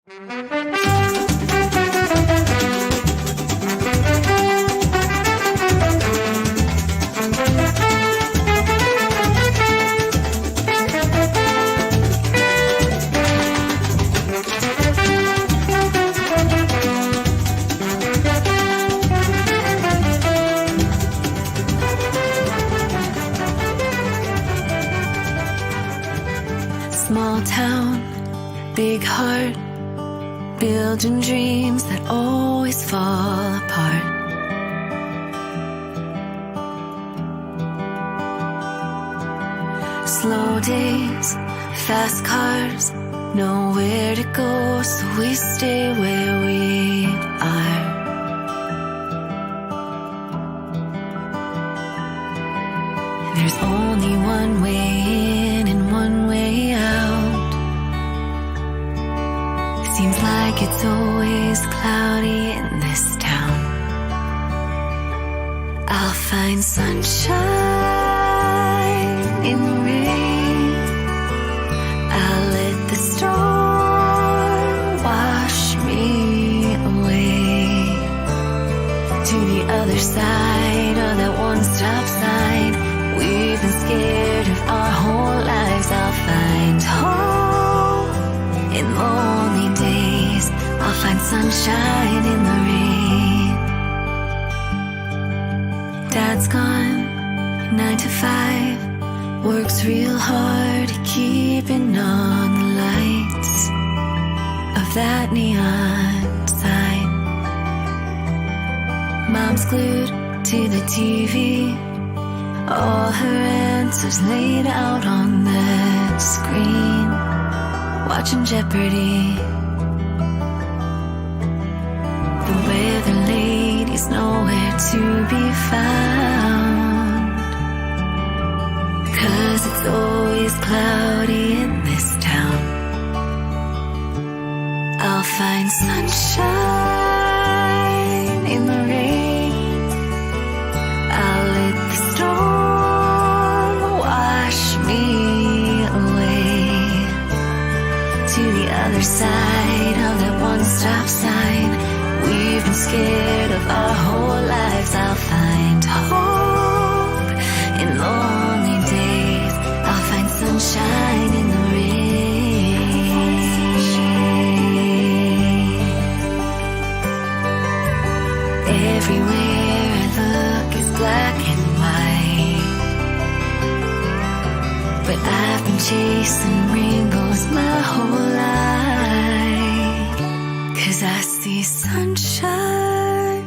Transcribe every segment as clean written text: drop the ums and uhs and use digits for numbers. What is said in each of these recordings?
Small town, big heart, building dreams that always fall apart. Slow days, fast cars, nowhere to go, so we stay where we are. There's only one way in and one way out. Seems like it's always cloudy in this town. I'll find sunshine in the rain. I'll let the storm wash me away to the other side of that one-stop sign. We've been scared of our whole lives. I'll find hope in lonely days. I'll find sunshine in the rain. Dad's gone, 9 to 5. Works real hard keeping on the lights of that neon sign. Mom's glued to the TV, all her answers laid out on the screen, watching Jeopardy. The weather lady's nowhere to be found, 'cause it's always cloudy in this town. I'll find sunshine in the rain. I'll let the storm wash me away to the other side of that one-stop sign. We've been scared of our whole lives. I'll find hope in lonely days. I'll find sunshine in the rain. Everywhere I look is black and white, but I've been chasing rainbows my whole life, 'cause I see sunshine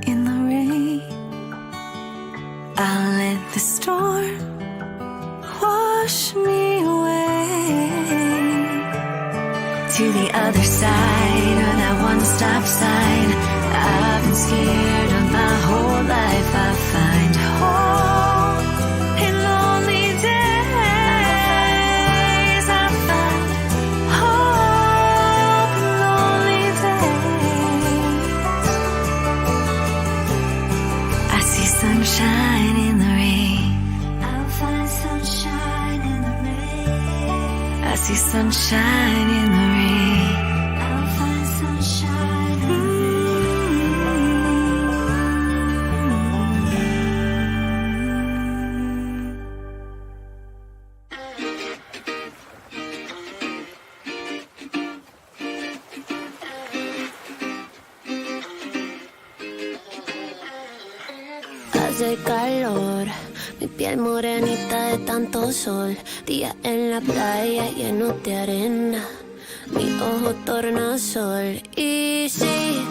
in the rain. I'll let the storm wash me away to the other side of that one-stop sign. I've been scared of my whole life. I find hope in lonely days. I find hope in lonely days. I see sunshine in the rain. I'll find sunshine in the rain. I see sunshine in the rain. I'll find sunshine in the rain. Hace calor, mi piel morenita de tanto sol. Día en la playa llenos de arena, mi ojo tornasol. Y sí,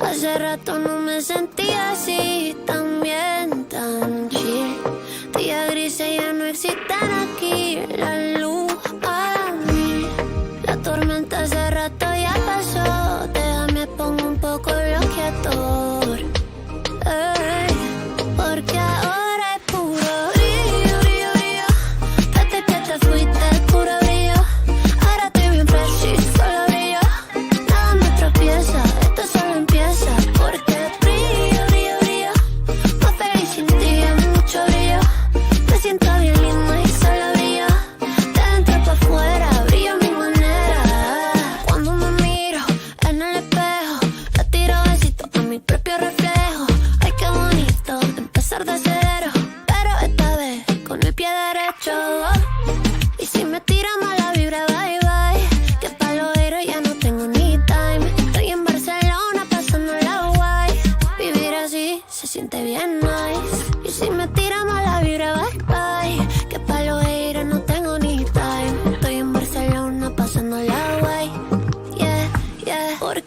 hace rato no me sentía así, tan bien, tan chill. Días grises ya no existen aquí, la luz a mí. La tormenta hace rato ya pasó, déjame pongo un poco bloqueador. Porque ahora es puro brillo, brillo, brillo. Desde que te fuiste puro brillo. Ahora estoy bien fresh y solo brillo. Nada me tropieza, esto solo empieza. Porque brillo, brillo, brillo. Más feliz sin ti es mucho brillo. Me siento bien linda y solo brillo.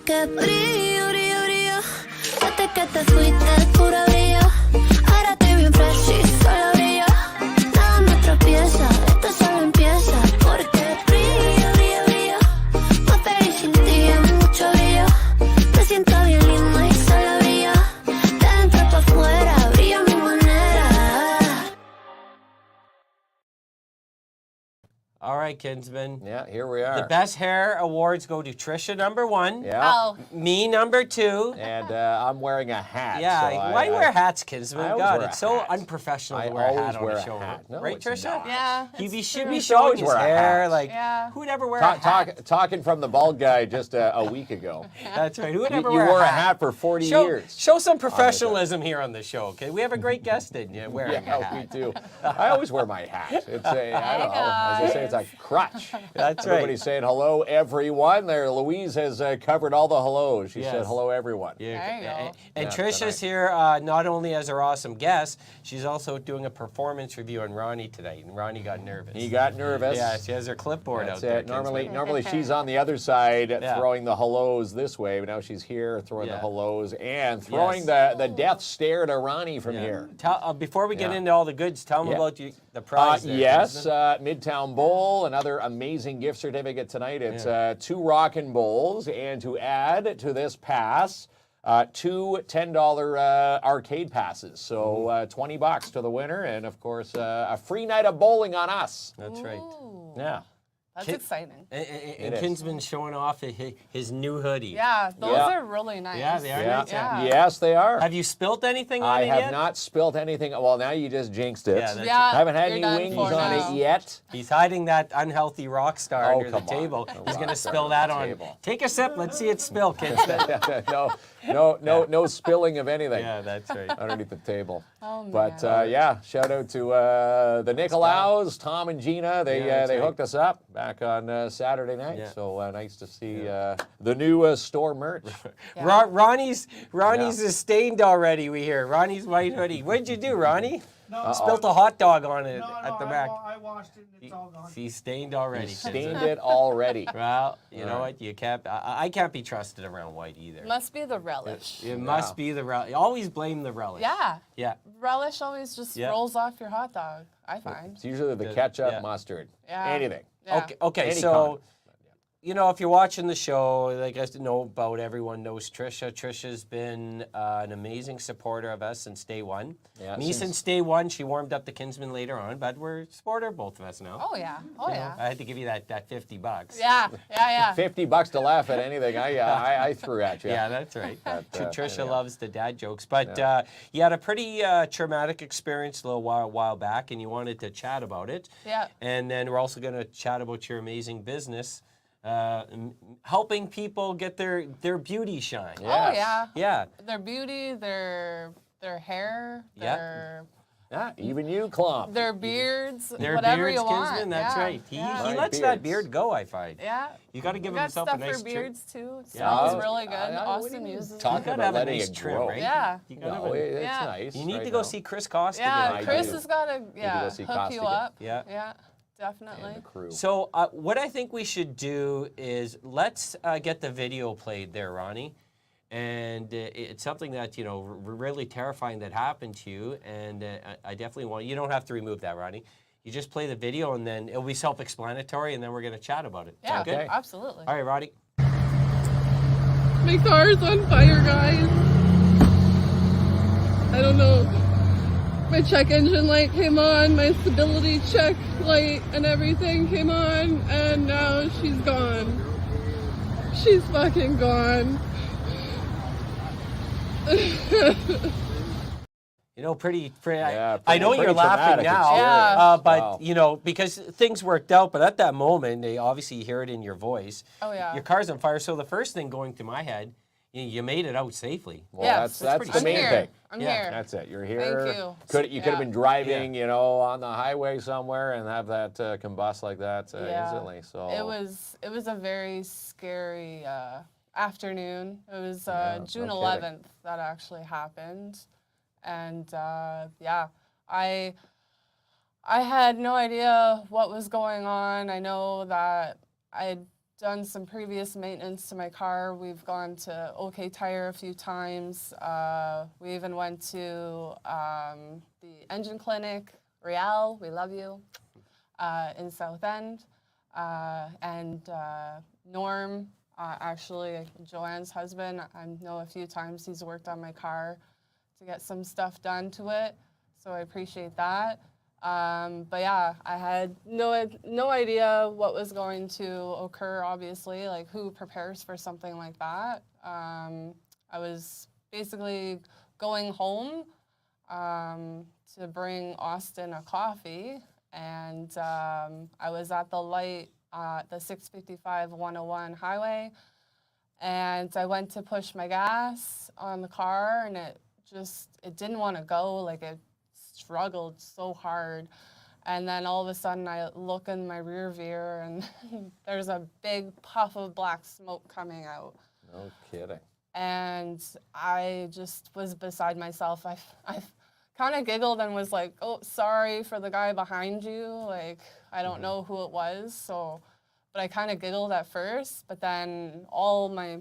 porque brillo, brillo, brillo. Desde que te fuiste, puro brillo. Ahora estoy bien fresh y solo brillo. Nada me tropieza, esto solo empieza. Porque brillo, brillo, brillo. Más feliz sin ti es mucho brillo. Me siento bien lindo y solo brillo. De dentro para afuera, brillo a mi manera. All right, Kinsman. Yeah, here we are. The best hair awards go to Trisha, #1. Yeah. Oh, Me, #2. And I'm wearing a hat. Yeah, so why do you wear hats, I Kinsman? always God, wear it's a so hat. unprofessional I to wear a hat always on wear a a show. hat. No, Right, it's Trisha? not. yeah. He should true. be You showing always his wear a hair. hat. Like, Yeah. who'd ever wear a hat? Talking from the bald guy just a week ago. That's right. Who would You ever wore wear a hat for 40 Show, years. show some professionalism here on the show, okay? We have a great guest in you wearing a Yeah, hat. we do. I always wear my hat. It's a, I don't know, as I say, it's a crutch. That's right. Everybody's saying hello, everyone. There, Louise has covered all the hellos. She said Yes. hello, everyone. Yeah. There you go. And Yeah, Trisha's here not only as our awesome guest, she's also doing a performance review on Ronnie tonight. And Ronnie got nervous. He got nervous. Yeah, she has her clipboard That's out there. it. Normally, Kinsman. normally she's on the other side Yeah. throwing the hellos this way, but now she's here throwing Yeah. the hellos and throwing Yes. the death stare to Ronnie from Yeah. here. Before we get Yeah. into all the goods, tell them Yeah. about the prize. There, Yes, Kinsman. Midtown Bowl, another amazing gift certificate tonight. It's 2 Rockin' Bowls, and to add to this pass, 2 $10 arcade passes. So $20 to the winner, and of course a free night of bowling on us. That's right. Ooh, Yeah. that's Kid- exciting. And is. Kinsman's showing off his new hoodie. Yeah, those Yeah. are really nice. Yeah, they are Yeah. nice. Yeah. Yes, they are. Have you spilt anything on I it have yet? not spilt anything. Well, now you just jinxed it. Yeah, that's- Yeah, I haven't had you're any done wings for on now. it yet. He's hiding that unhealthy rock star Oh, under the come on. table. The He's going to rock spill star that under on. the table. Take a sip. Let's see it spill, Kinsman. No spilling of anything. Yeah, that's right. Underneath the table. Oh, But man. yeah, shout out to the Nicolaus, Tom and Gina. They Yeah, that's they right. hooked us up back on Saturday night. Yeah. So nice to see the new store merch. Yeah. Ronnie's is stained already, we hear. Ronnie's white hoodie. What did you do, Ronnie? No, Spilt a hot dog on it no, at the no, back. I washed it and it's all gone. He's stained already. He stained it already. Well, you know what? You can't. I can't be trusted around white either. Must be the relish. It must be the relish. Always blame the relish. Yeah, Yeah. relish always just Yeah. rolls off your hot dog, I find. It's usually the ketchup, Yeah. mustard, Yeah. anything. Yeah. Okay. Any So, condiment. you know, if you're watching the show, like I know about, everyone knows Trisha. Trisha's been an amazing supporter of us since day one. Yeah, Me since day one. She warmed up the Kinsman later on, but we're a supporter, both of us now. Oh yeah, oh yeah. I had to give you that $50. Yeah, yeah. $50 to laugh at anything I threw at you. Yeah, that's right. Trisha anyhow. loves the dad jokes. But you had a pretty traumatic experience a little while back, and you wanted to chat about it. Yeah. And then we're also going to chat about your amazing business, helping people get their beauty shine. Oh Yes. yeah. Yeah. Their beauty, their hair, Yeah. Yeah, even you, Klomp. their beards, Their whatever beards, you want. Kinsman, that's yeah. right. He yeah. lets Beards. that beard go, I find. Yeah. You got to give We got himself stuff a nice for trim. beards too. It Yeah. smells really good. what do Austin you uses talk it. You got to about have a letting nice it trim, grow? right? Yeah. You gotta have No, a- it's Yeah. nice. You need right to go now. see Chris Costa. Yeah, I Chris do. has got to go see hook you Costigan. up. Yeah. Yeah, definitely. The crew. So what I think we should do is let's get the video played there, Ronnie. And it's something that, you know, really terrifying that happened to you. And I definitely want, you don't have to remove that, Ronnie. You just play the video and then it'll be self-explanatory and then we're going to chat about it. Yeah, Sound good? Okay. absolutely. All right, Ronnie. My car's on fire, guys. I don't know. My check engine light came on, my stability check light and everything came on, and now she's gone. She's fucking gone. You know, pretty Yeah, I know pretty you're laughing traumatic now, experience. but, Wow. you know, because things worked out, but at that moment, they obviously hear it in your voice. Oh, yeah. Your car's on fire, so the first thing going through my head, you made it out safely. Well, Yes, that's pretty the I'm main here. thing. I'm Yeah. here. That's it. You're here. Thank you. You could have been driving, Yeah. you know, on the highway somewhere and have that combust like that Yeah. instantly. So It was a very scary afternoon. It was Yeah, June no 11th that actually happened, and yeah, I had no idea what was going on. I know that I done some previous maintenance to my car. We've gone to OK Tire a few times. We even went to the engine clinic, Real, we love you, in South End. And Norm, actually Joanne's husband, I know a few times he's worked on my car to get some stuff done to it. So I appreciate that. But yeah, I had no idea what was going to occur, obviously, like who prepares for something like that. I was basically going home to bring Austin a coffee, and I was at the light at the 655-101 highway, and I went to push my gas on the car, and it didn't want to go, like it struggled so hard. And then all of a sudden I look in my rear view and there's a big puff of black smoke coming out. No kidding. And I just was beside myself. I kind of giggled and was like, oh, sorry for the guy behind you. Like, I don't know who it was. So, but I kind of giggled at first, but then all my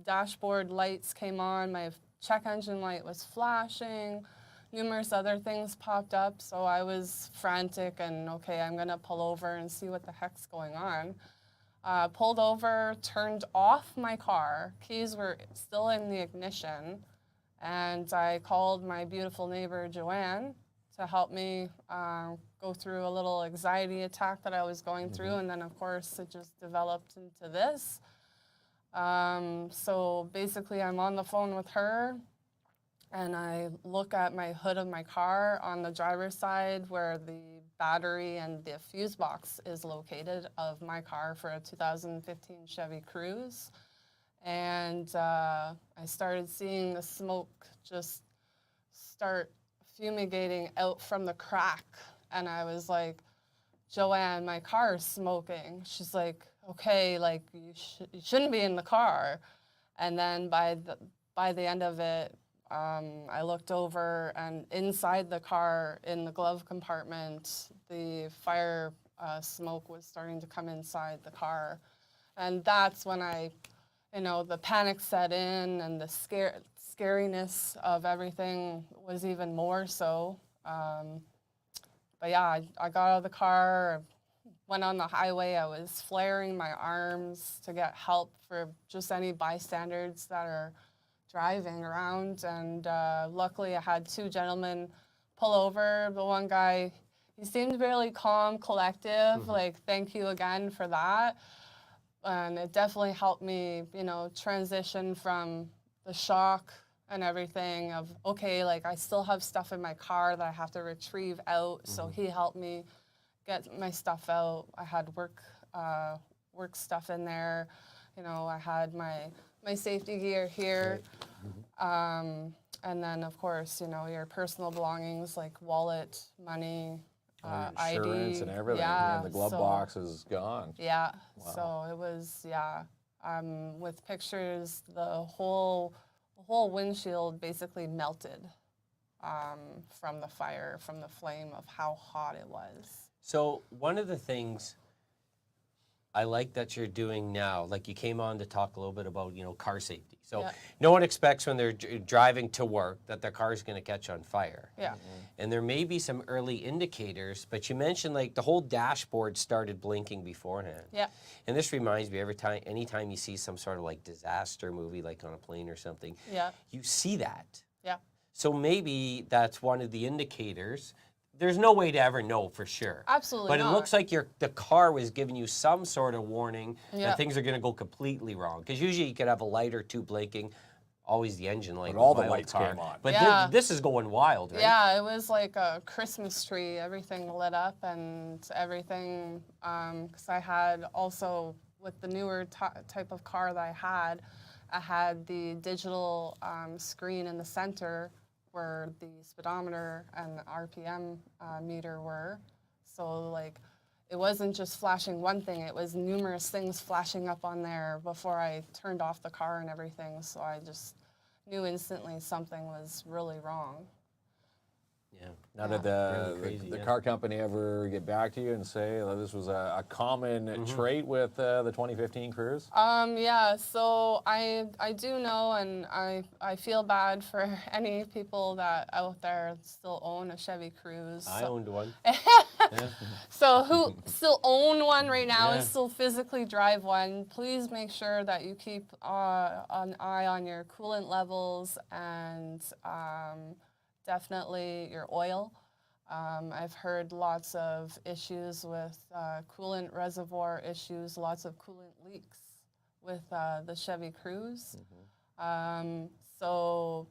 dashboard lights came on. My check engine light was flashing. Numerous other things popped up, so I was frantic and, okay, I'm going to pull over and see what the heck's going on. Pulled over, turned off my car. Keys were still in the ignition, and I called my beautiful neighbor, Joanne, to help me go through a little anxiety attack that I was going through, and then, of course, it just developed into this. So basically, I'm on the phone with her, and I look at my hood of my car on the driver's side where the battery and the fuse box is located of my car for a 2015 Chevy Cruze. And I started seeing the smoke just start fumigating out from the crack. And I was like, Joanne, my car is smoking. She's like, okay, like you shouldn't be in the car. And then by the end of it, I looked over, and inside the car, in the glove compartment, the fire smoke was starting to come inside the car. And that's when the panic set in, and the scariness of everything was even more so. But yeah, I got out of the car, went on the highway. I was flaring my arms to get help for just any bystanders that are driving around, and luckily I had two gentlemen pull over. The one guy, he seemed really calm, collective, like, thank you again for that. And it definitely helped me, transition from the shock and everything of, okay, like, I still have stuff in my car that I have to retrieve out, so he helped me get my stuff out. I had work stuff in there. I had my safety gear here. And then, of course, your personal belongings like wallet, money, insurance ID. and everything. Yeah, And the glove box is gone. Yeah. Wow. So it was, with pictures, the whole windshield basically melted from the fire, from the flame of how hot it was. So one of the things I like that you're doing now, like you came on to talk a little bit about, car safety. So no one expects when they're driving to work that their car is going to catch on fire. Yeah. And there may be some early indicators, but you mentioned like the whole dashboard started blinking beforehand. Yeah. And this reminds me anytime you see some sort of like disaster movie, like on a plane or something, you see that. Yeah. So maybe that's one of the indicators. There's no way to ever know for sure. Absolutely But not. it looks like the car was giving you some sort of warning Yeah. that things are going to go completely wrong. Because usually you could have a light or two blinking, always the engine light. But all with the my old lights car. came on. But Yeah. this is going wild, right? Yeah, it was like a Christmas tree. Everything lit up and everything. Because I had also, with the newer type of car that I had the digital screen in the center where the speedometer and the RPM meter were. So like, it wasn't just flashing one thing, it was numerous things flashing up on there before I turned off the car and everything. So I just knew instantly something was really wrong. Yeah. Now, did Really crazy, the yeah. car company ever get back to you and say that this was a common trait with the 2015 Cruise? Yeah, so I do know, and I feel bad for any people that out there still own a Chevy Cruise. I owned one. So who still own one right now Yeah. and still physically drive one, please make sure that you keep an eye on your coolant levels and definitely your oil. I've heard lots of issues with coolant reservoir issues, lots of coolant leaks with the Chevy Cruise. So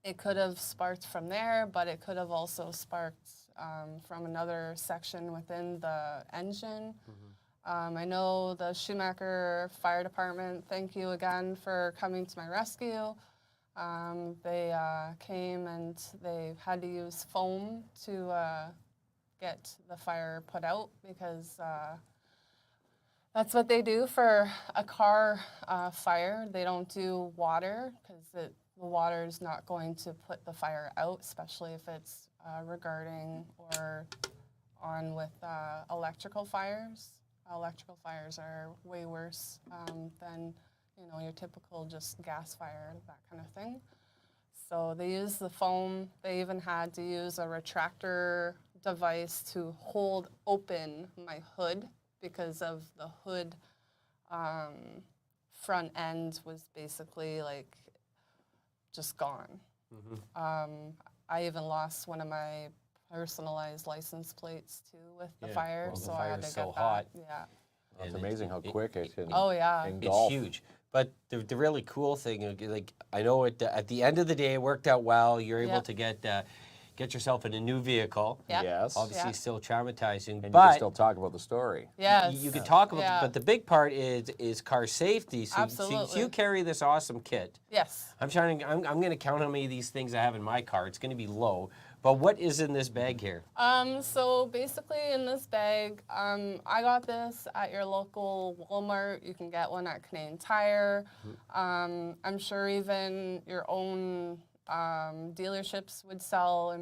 it could have sparked from there, but it could have also sparked from another section within the engine. I know the Schumacher Fire Department, thank you again for coming to my rescue. They came and they had to use foam to get the fire put out because that's what they do for a car fire. They don't do water because the water is not going to put the fire out, especially if it's regarding or on with electrical fires. Electrical fires are way worse than your typical just gas fire, that kind of thing. So they use the foam. They even had to use a retractor device to hold open my hood because of the hood front end was basically like just gone. I even lost one of my personalized license plates too with the Yeah, fire, well, the so I had fire's to get so that. hot. Yeah. It's And amazing how quick it can Oh yeah. engulf. It's huge. But the really cool thing, like I know it at the end of the day, it worked out well. You're able Yep. to get yourself in a new vehicle. Yeah. Yes. Obviously, Yeah. still traumatizing, And you but can still talk about the story. Yes. you can talk about. Yeah. But the big part is car safety. So Absolutely. you carry this awesome kit. Yes. I'm going to count how many of these things I have in my car. It's going to be low. But what is in this bag here? So basically in this bag, I got this at your local Walmart. You can get one at Canadian Tire. I'm sure even your own dealerships would sell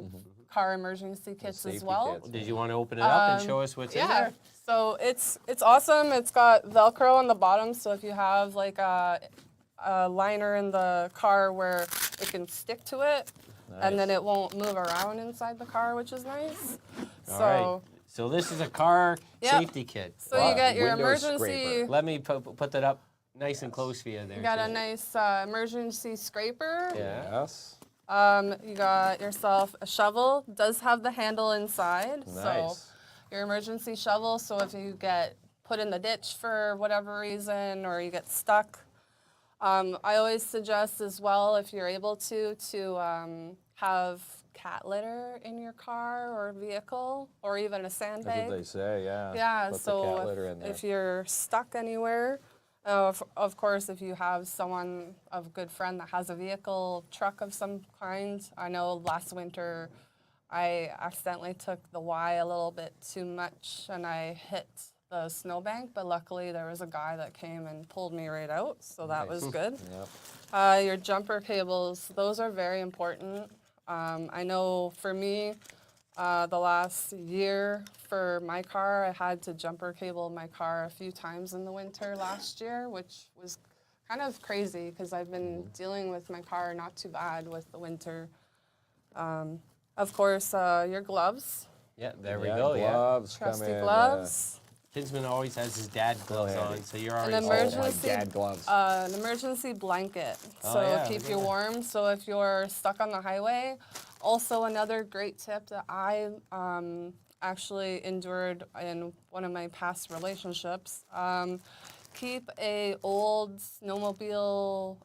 car emergency kits as safety well. kits. Did you want to open it up and show us what's in Yeah. there? So it's awesome. It's got Velcro on the bottom, so if you have like a liner in the car where it can stick to it, and then it won't move around inside the car, which is nice. All So. right. So this is a car Yep. safety kit. So you get your Window emergency. scraper. Let me put that up nice and close for you there. You got a Susan. nice emergency scraper. Yeah. Yes. You got yourself a shovel. It does have the handle inside. So Nice. your emergency shovel. So if you get put in the ditch for whatever reason or you get stuck, I always suggest as well, if you're able to have cat litter in your car or vehicle or even a That's sandbag. what they say, yeah. Yeah, Put so the cat litter in there. if you're stuck anywhere, of course, if you have someone, a good friend that has a vehicle, truck of some kind. I know last winter I accidentally took the Y a little bit too much and I hit the snowbank, but luckily there was a guy that came and pulled me right out, so that was good. Yep. Your jumper cables, those are very important. I know for me, the last year for my car, I had to jumper cable my car a few times in the winter last year, which was kind of crazy because I've been dealing with my car not too bad with the winter. Of course, your gloves, Yeah, there we Yeah, go. Yeah. gloves come trusty in. gloves. Kinsman always has his dad gloves ahead. on, so you're An already. Oh, my emergency, dad gloves. an emergency blanket, so yeah, keep look you at that. warm. So if you're stuck on the highway, also another great tip that I actually endured in one of my past relationships. Keep a old snowmobile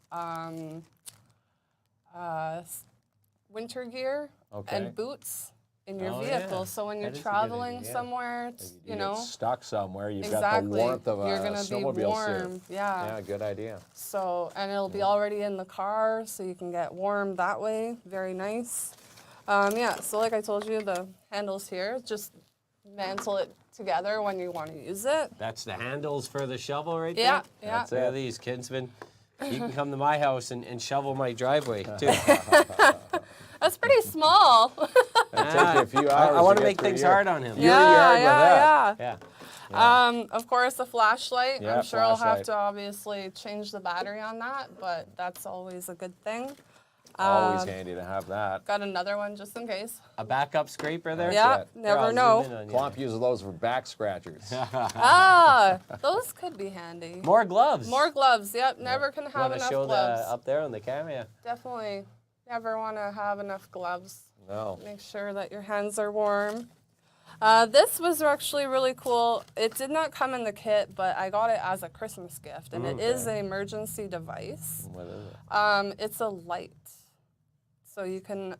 winter gear Okay. and boots in your Oh, vehicle. yeah. So when you're That is a good traveling idea, yeah. somewhere, it's, You you know, get stuck somewhere, you've got exactly, the warmth of a you're gonna be snowmobile warm. suit. Yeah. Yeah, good idea. So, and it'll be already in the car, so you can get warm that way. Very nice. Yeah, so like I told you, the handles here, just mantle it together when you want to use it. That's the handles for the shovel right Yeah, there. yeah. That's Look at it. these, Kinsman. You can come to my house and shovel my driveway too. That's pretty small. take you a few hours. I want to get make through things your- hard on him. Your yard with that. yeah. Yeah. Of course, a flashlight. Yeah, I'm sure I'll have flashlight. to obviously change the battery on that, but that's always a good thing. Always handy to have that. Got another one just in case. A backup scraper there? Yeah, it. never Here, I'll know. zoom in on you. KLOMP uses those for back scratchers. Those could be handy. More gloves. More gloves. Yep, never can have Want to enough show gloves. up there on the camera? Yeah. Definitely never want to have enough gloves. No. Make sure that your hands are warm. This was actually really cool. It did not come in the kit, but I got it as a Christmas gift, and it is an emergency device. What is it? It's a light, so you can.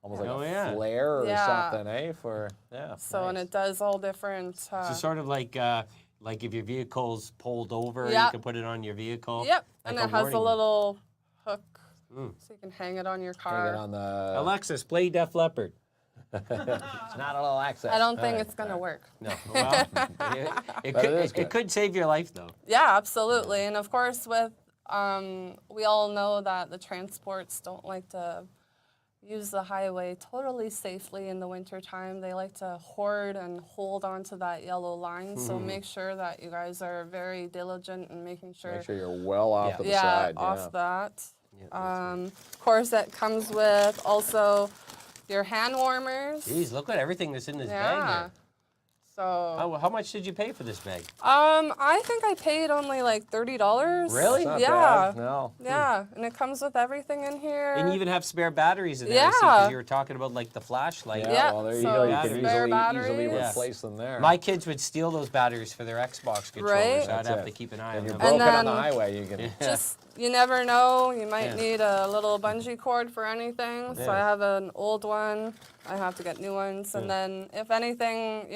Almost like Oh, a yeah. flare or Yeah. something, eh? For yeah. So and nice. it does all different. So sort of like if your vehicle's pulled over, you Yep. can put it on your vehicle. Yep, Like and a it has a warning. little hook, so you can hang it on your Hang car. it on the. Alexis, play Def Leppard. It's not a little access. I don't think it's gonna work. No. Well, it But could, it is good. it could save your life, though. Yeah, absolutely. And of course, with we all know that the transports don't like to use the highway totally safely in the wintertime. They like to hoard and hold onto that yellow line. So make sure that you guys are very diligent in making sure, Make sure you're well off to the yeah, side. off that. Of course, it comes with also your hand warmers. Jeez, look at everything that's in this bag Yeah. here. So How much did you pay for this bag? I think I paid only like $30. Really? It's not Yeah. bad. No. Yeah, and it comes with everything in here. And you even have spare batteries in there. Yeah. Because you were talking about like the flashlight. Yeah, Yeah, well, there you so go. You batteries. can spare easily batteries. Yeah. replace them there. My kids would steal those batteries for their Xbox controllers. Right. So I'd That's have it. to keep an eye on And you're them. broken on the then- highway, you can. Just you never know. You might Yeah. need a little bungee cord for anything. So I Yeah. have an old one. I have to get new ones, and then if anything,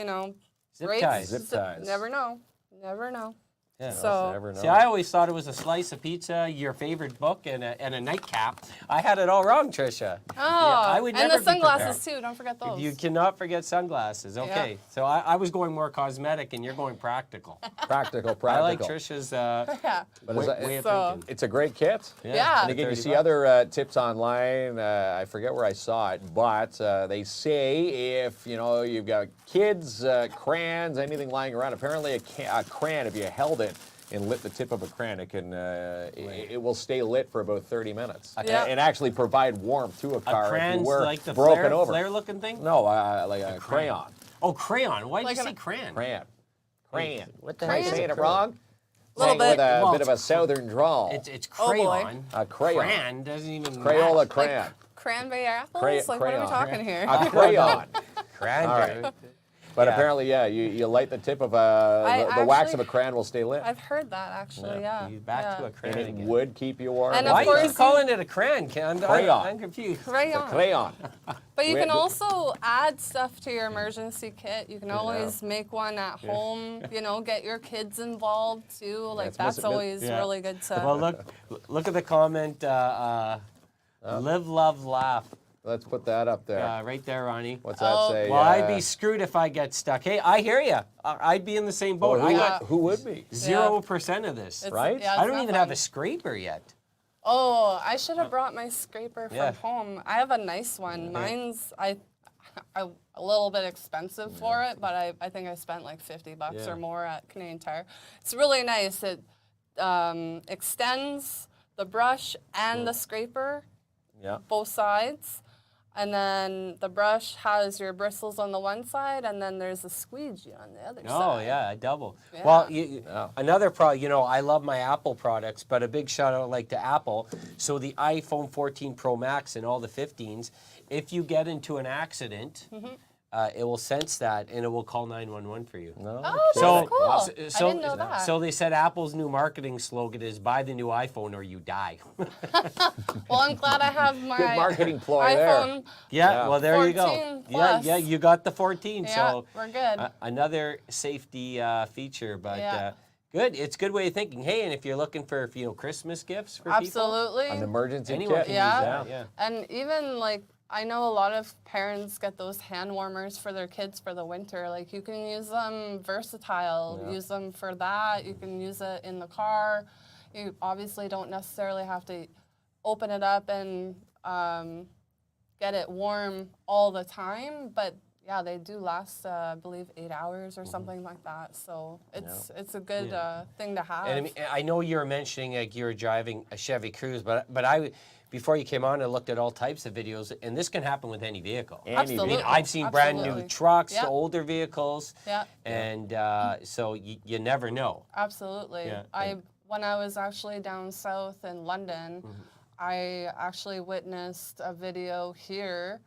Zip breaks, ties. Zip ties. Never know. Never know. Yeah. So Never know. See, I always thought it was a slice of pizza, your favorite book, and a nightcap. I had it all wrong, Trisha. Oh, I would and never the be sunglasses too. Don't forget those. You cannot forget sunglasses. Okay, so I was going more cosmetic, and you're going practical. Practical. I like Practical. Trisha's yeah. But way of So- thinking. it's a great kit. Yeah. And again, you 30 see bucks. other tips online. I forget where I saw it, but they say if you've got kids, crayons, anything lying around. Apparently, a crayon, if you held it and lit the tip of a crayon, it can it will stay lit for about 30 minutes Yeah. and actually provide warmth to a car if Crayon, you were like the broken over. flare-looking thing. No, like a crayon. Oh, crayon. Why did Like you an- say crayon? Crayon. What the Am I heck is saying a it crayon? wrong? Little Saying with bit. a Well, bit of a southern drawl. It's Oh, boy. crayon. A crayon. Crayon doesn't even Crayola match. crayon. Cranberry apples? Cray- Like, what are we crayon. talking here? A crayon. Cranberry. All But Yeah. apparently, yeah, you light the tip of the wax of a actually- crayon will stay lit. I've heard that actually, yeah. You back to a yeah. And crayon it again. would keep you warm. And Why of are you course- calling it a crayon? Crayon. I'm confused. The Crayon. crayon. But you We- can also add stuff to your emergency kit. You can always make one at home, get your kids involved too. Like it's that's mis- always Yeah. really good to Well, look at the comment. Live, love, laugh. Let's put that up there. Right there, Ronnie. What's that Oh. say? Well, I'd be screwed if I get stuck. Hey, I hear you. I'd be in the same boat. Well, I who, got who would be? 0% of this. It's- Right? yeah, I it's don't not even have fun. a scraper yet. Oh, I should have brought my scraper from Yeah. home. I have a nice one. Mine's a little bit expensive for it, but I think I spent like $50 Yeah. or more at Canadian Tire. It's really nice. It extends the brush and the scraper, Yeah. both sides. And then the brush has your bristles on the one side, and then there's a squeegee on the other Oh, side. yeah, I double. Yeah. Well, Yeah. another I love my Apple products, but a big shout out to Apple. So the iPhone 14 Pro Max and all the 15s, if you get into an accident, it will sense that and it will call 911 for you. No. Oh, that's cool. I didn't know that. So they said Apple's new marketing slogan is buy the new iPhone or you die. Well, I'm glad I have my Good marketing ploy there. iPhone. Yeah, well, there you go. 14 Yeah, plus. yeah, you got the 14. Yeah, So we're good. another safety feature, but Yeah. good. It's a good way of thinking. Hey, and if you're looking for Christmas gifts for people, Absolutely. An emergency anyone kit. can Yeah. use that. Yeah. And even I know a lot of parents get those hand warmers for their kids for the winter. Like you can use them versatile, use them for that. You can use it in the car. You obviously don't necessarily have to open it up and get it warm all the time, but yeah, they do last, I believe, 8 hours or something like that. So it's a good thing to have. And I mean, I know you were mentioning like you were driving a Chevy Cruze, but I, before you came on, I looked at all types of videos, and this can happen with any vehicle. Absolutely. I mean, I've seen brand new Absolutely. trucks, Yeah. older vehicles, Yeah. and so you never know. Absolutely. Yeah. When I was actually down south in London, I actually witnessed a video here.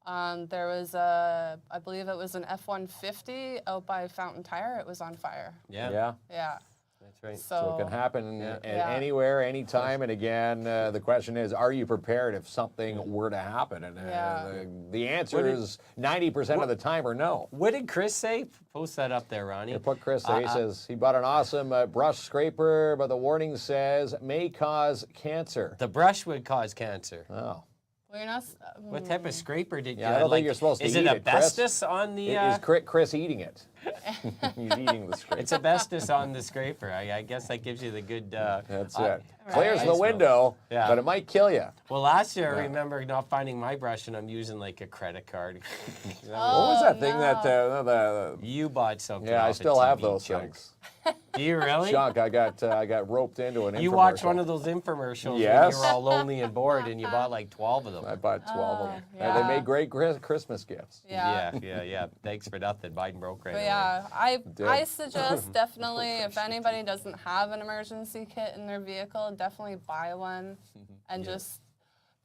There was I believe it was an F-150 out by Fountain Tire. It was on fire. Yeah, Yeah. that's right. So it can happen Yeah. anywhere, anytime. And again, the question is, are you prepared if something were to happen? And the answer is 90% of the time or no. What did Chris say? Post that up there, Ronnie. What Chris say? He says he bought an awesome brush scraper, but the warning says may cause cancer. The brush would cause cancer. Oh. Well, you're not. What type of scraper did you? Yeah, I don't think you're supposed to is eat it it, Chris. asbestos on the? Is Chris eating it? He's eating the scraper. It's asbestos on the scraper. I guess that gives you the good. That's it. Clears Right. the window, Yeah. but it might kill you. Well, last year I remember not finding my brush, and I'm using like a credit card. What was that thing that? You bought something. Yeah, I off a still have TV those junk. things. Do you really? Junk. I got roped into an infomercial. You watched one of those infomercials when Yes. you were all lonely and bored, and you bought like 12 of them. I bought 12 of them. yeah. They made great Christmas gifts. Yeah. Thanks for nothing. Biden broke right But away. yeah, I Did. suggest definitely if anybody doesn't have an emergency kit in their vehicle, definitely buy one and just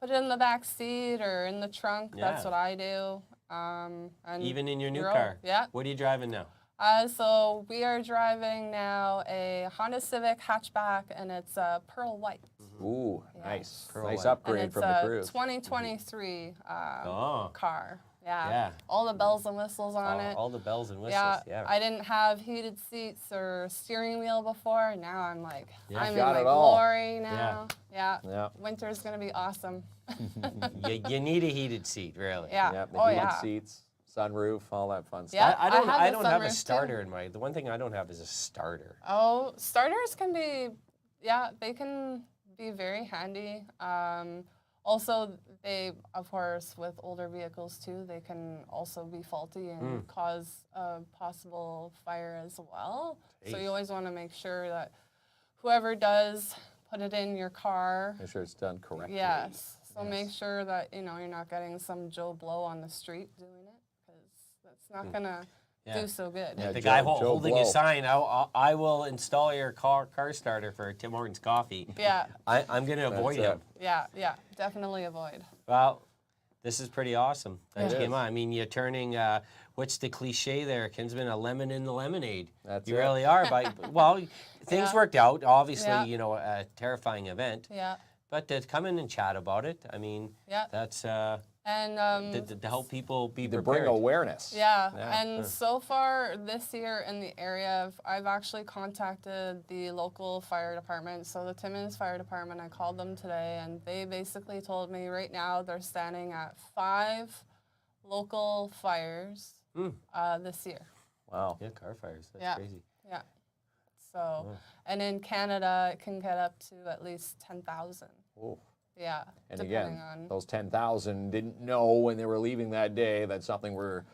put it in the back seat or in the trunk. That's Yeah. what I do. And Even in your new you're car. Yeah. What are you driving now? So we are driving now a Honda Civic hatchback, and it's pearl white. Ooh, nice. Pearl Nice white. upgrade And it's from the a Cruze. 2023 Oh. car. Yeah. Yeah. All the bells and whistles on it. All the bells and whistles. Yeah, Yeah. I didn't have heated seats or steering wheel before. Now I'm like, I'm in Got my it all. glory now. Yeah. Yeah. Winter's gonna be awesome. you need a heated seat, really. Yeah. Yep, the Oh heated yeah. seats, sunroof, all that fun Yeah. stuff. I don't I have the have a sunroof, too. starter in my. The one thing I don't have is a starter. Oh, starters can be, yeah, they can be very handy. Also, they, of course, with older vehicles too, they can also be faulty and cause a possible fire as well. So you always want to make sure that whoever does put it in your car, Make sure it's done correctly. yes. So make sure that you're not getting some Joe Blow on the street doing it, because that's not gonna do so good. Yeah, The Joe- guy Joe holding Blow. a sign, I will install your car starter for Tim Hortons Coffee. Yeah, I'm going to avoid That's him. yeah, definitely avoid. Well, this is pretty awesome. That It came is. on. I mean, you're turning, what's the cliche there, Kinsman? A lemon in the lemonade. That's you it. really are. Well, things worked out. Obviously, Yeah. A terrifying event. Yeah, But to come in and chat about it, I mean, Yeah. that's and to help people be To prepared. bring awareness. yeah, Yeah. and so far this year in the area, I've actually contacted the local fire department. So the Timmins Fire Department, I called them today, and they basically told me right now they're standing at 5 local fires this year. Wow. Yeah, car fires. That's Yeah. crazy. Yeah. So, and in Canada, it can get up to at least 10,000. Ooh. Yeah, And depending again, on. those 10,000 didn't know when they were leaving that day that something were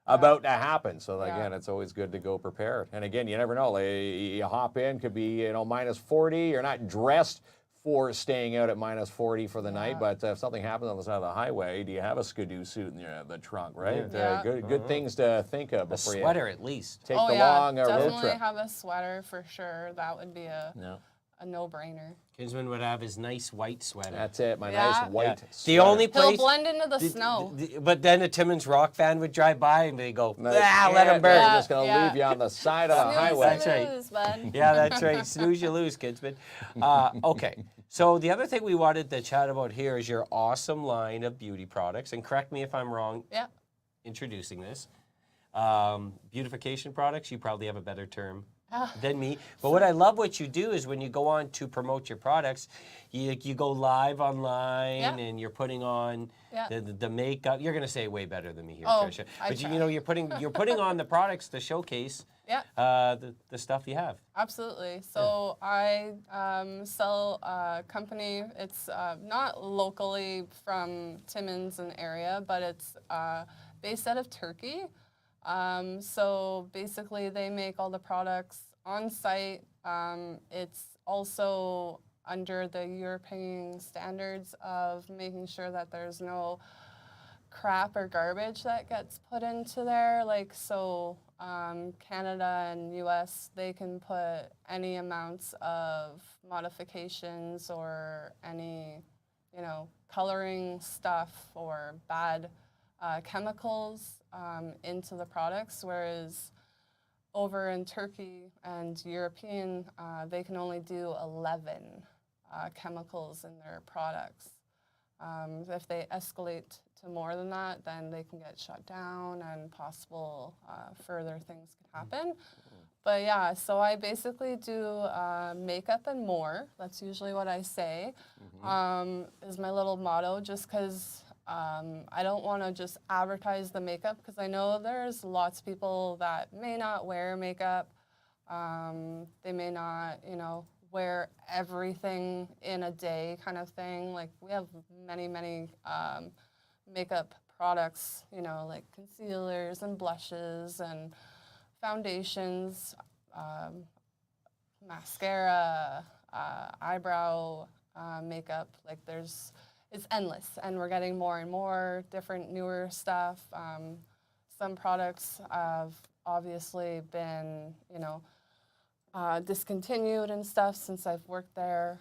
about to happen. So again, it's always good to go prepared. And again, you never know. Like, you hop in, could be minus 40. You're not dressed for staying out at minus 40 for the night, but if something happens on the side of the highway, do you have a skidoo suit in the trunk, right? Yeah. Good things to think of A before sweater, at least. you take Oh the yeah, long road definitely trip. have a sweater for sure. That would be a no-brainer. Kinsman would have his nice white sweater. That's it, my Yeah. nice white The sweater. only He'll place. blend into the snow. But then a Timmins Rock fan would drive by and they go, Like, let him burn. They're just going to Yeah. leave you on the side of the Snooze, highway. That's right. snooze, bud. Yeah, that's right. Snooze, you lose, Kinsman. Okay. So the other thing we wanted to chat about here is your awesome line of beauty products. And correct me if I'm wrong Yeah. introducing this. Beautification products, you probably have a better term than me. But what I love what you do is when you go on to promote your products, you go live online Yeah. and you're putting on Yeah. the makeup. You're going to say it way better than me here, Oh, Trisha. I But try. you're putting on the products to showcase the stuff you have. Absolutely. So I sell a company. It's not locally from Timmins and area, but it's based out of Turkey. So basically, they make all the products on site. It's also under the European standards of making sure that there's no crap or garbage that gets put into there. Like, so Canada and US, they can put any amounts of modifications or any, you know, coloring stuff or bad chemicals into the products, whereas over in Turkey and European, they can only do 11 chemicals in their products. If they escalate to more than that, then they can get shut down and possible further things could happen. But yeah, so I basically do makeup and more. That's usually what I say, is my little motto, just because I don't want to just advertise the makeup, because I know there's lots of people that may not wear makeup. They may not, you know, wear everything in a day kind of thing. Like, we have many, many makeup products, you know, like concealers and blushes and foundations, mascara, eyebrow makeup. Like, it's endless, and we're getting more and more different newer stuff. Some products have obviously been, you know, discontinued and stuff since I've worked there.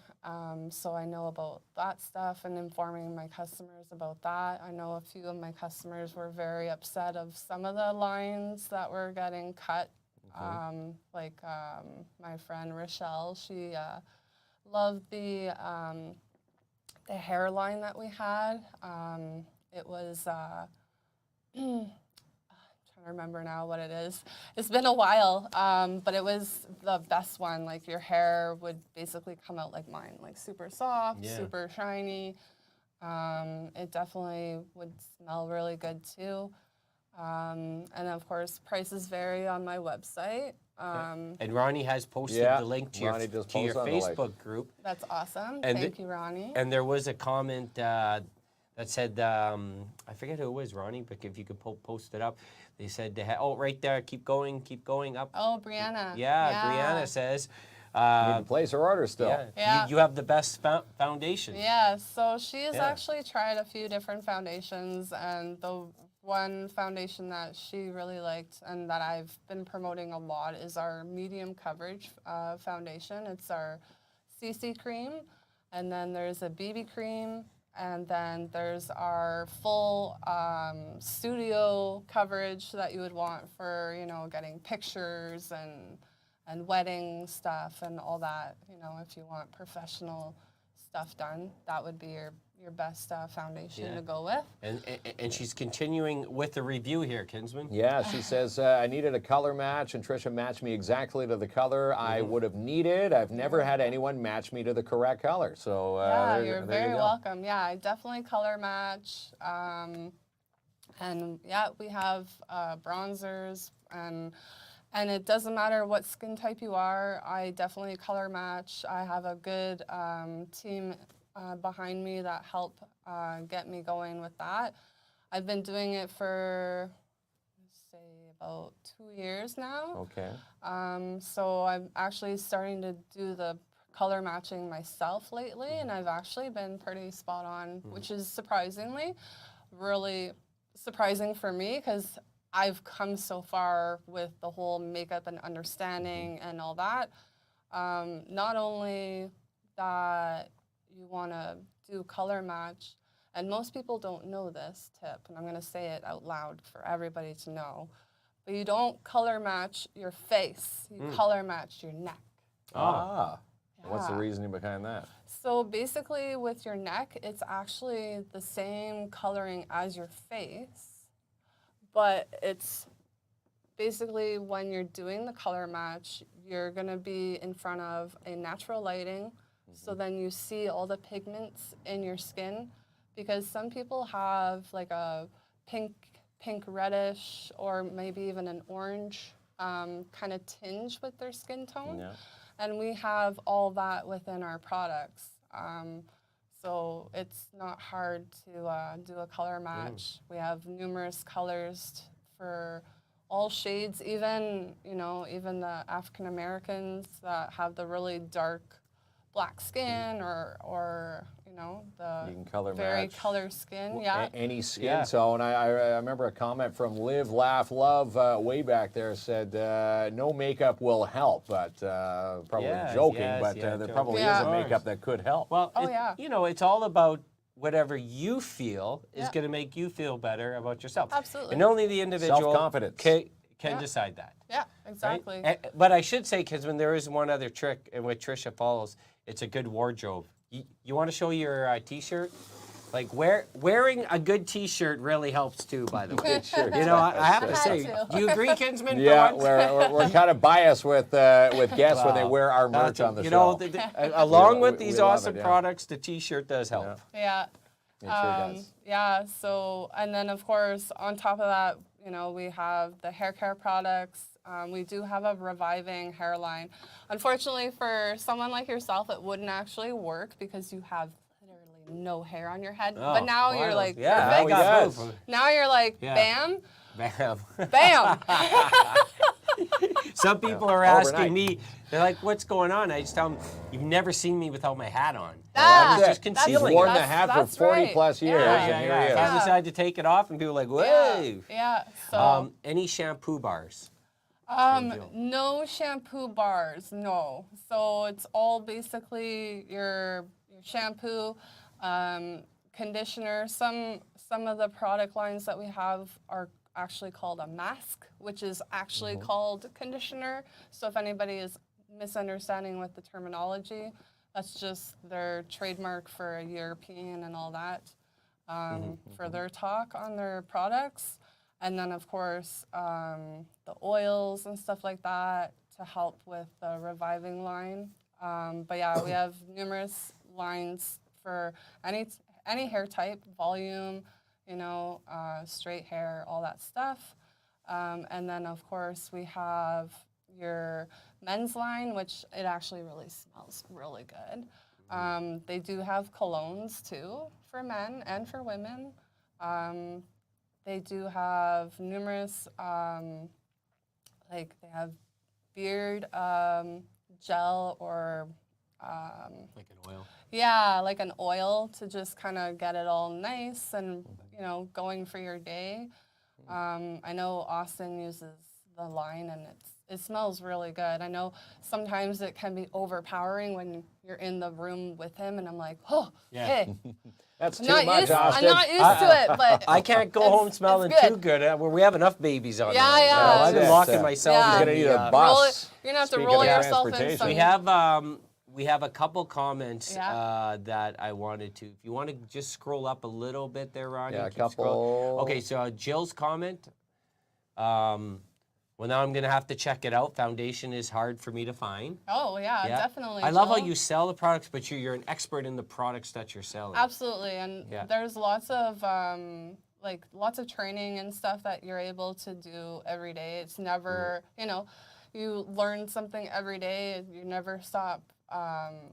So I know about that stuff and informing my customers about that. I know a few of my customers were very upset of some of the lines that were getting cut. Like my friend Rochelle, she loved the hairline that we had. It was, I'm trying to remember now what it is. It's been a while, but it was the best one. Like, your hair would basically come out like mine, like super soft, super shiny. It definitely would smell really good too. And of course, prices vary on my website. And Ronnie has posted the link to your Facebook group. That's awesome. Thank you, Ronnie. And there was a comment that said, I forget who it was, Ronnie, but if you could post it up. They said, oh, right there, keep going up. Oh, Brianna. Yeah, Brianna says, you need to place her order still. Yeah. You have the best foundation. Yeah, so she has actually tried a few different foundations, and the one foundation that she really liked and that I've been promoting a lot is our medium coverage foundation. It's our CC cream, and then there's a BB cream, and then there's our full studio coverage that you would want for, you know, getting pictures and wedding stuff and all that. You know, if you want professional stuff done, that would be your best foundation to go with. And she's continuing with the review here, Kinsman. Yeah, she says, I needed a color match, and Trisha matched me exactly to the color I would have needed. I've never had anyone match me to the correct color. So you're very welcome. Yeah, I definitely color match. And yeah, we have bronzers, and it doesn't matter what skin type you are. I definitely color match. I have a good team behind me that help get me going with that. I've been doing it for, let's say, about 2 years now. Okay. So I'm actually starting to do the color matching myself lately, and I've actually been pretty spot on, which is surprisingly really surprising for me, because I've come so far with the whole makeup and understanding and all that. Not only that you want to do color match, and most people don't know this tip, and I'm going to say it out loud for everybody to know, but you don't color match your face, you color match your neck. What's the reasoning behind that? So basically with your neck, it's actually the same coloring as your face, but it's basically when you're doing the color match, you're going to be in front of a natural lighting. So then you see all the pigments in your skin, because some people have like a pink reddish, or maybe even an orange kind of tinge with their skin tone. Yeah. And we have all that within our products. So it's not hard to do a color match. We have numerous colors for all shades, even, you know, even the African Americans that have the really dark black skin or you know, the You can color very match. color skin. Yeah. Any skin Yeah. tone. I remember a comment from Live, Laugh, Love way back there said no makeup will help, but probably Yes, joking, yes, but yeah, there joking. probably Yeah. is a makeup that could help. Well, Oh, yeah. you know, it's all about whatever you feel is Yeah. going to make you feel better about yourself. Absolutely. And only the individual Self-confidence. can Yeah. decide that. Yeah, Right? exactly. But I should say, because when there is one other trick in which Trisha follows, it's a good wardrobe. You want to show your T-shirt? Like wearing a good T-shirt really helps too, by the way. Sure, You know, I have to Had say, to. do you agree, Kinsman? Yeah, for once? we're kind of biased with guests when they wear our merch on the you show. know, along with we these love awesome it, yeah. products, the T-shirt does help. Yeah. It sure does. Yeah, so, and then of course, on top of that, you know, we have the hair care products. We do have a reviving hairline. Unfortunately, for someone like yourself, it wouldn't actually work because you have literally no hair on your head. Oh, but now wow. you're like, yeah, perfect. I got does. both. Now you're like, Yeah. bam, Bam. bam. Some people are Overnight. asking me, they're like, what's going on? I just tell them, you've never seen me without my hat on. Ah, I'm just He's concealing worn it. the hat for That's 40 right. plus years, Yeah, and here he If is. I decide to take it off and people are like, whoa. Yeah. So, Any shampoo bars? no shampoo bars, no. So it's all basically your shampoo, conditioner. Some of the product lines that we have are actually called a mask, which is actually called conditioner. So if anybody is misunderstanding with the terminology, that's just their trademark for a European and all that for their talk on their products. And then, of course, the oils and stuff like that to help with the reviving line. But yeah, we have numerous lines for any hair type, volume, you know, straight hair, all that stuff. And then, of course, we have your men's line, which it actually really smells really good. They do have colognes, too, for men and for women. They do have numerous, like they have beard gel or Like an oil. yeah, like an oil to just kind of get it all nice and, you know, going for your day. I know Austin uses the line and it smells really good. I know sometimes it can be overpowering when you're in the room with him and I'm like, oh, Yeah. hey, That's too I'm much, Austin. not used to it, but I can't go home smelling it's too good. We have enough babies on Yeah, the way. yeah. I've been That's it. locking myself Yeah. in. You're going to need a the, bus. You're gonna have to Speaking roll of yourself in transportation. some. We have a couple comments Yeah. that I wanted to. If you want to just scroll up a little bit there, Ronnie. Yeah, a keep couple. scrolling. Okay, so Jill's comment. Well, now I'm going to have to check it out. Foundation is hard for me to find. Oh yeah, Yeah. definitely. I love how Jill. you sell the products, but you're an expert in the products that you're selling. Absolutely, and Yeah. there's lots of lots of training and stuff that you're able to do every day. It's never, you know, you learn something every day. You never stop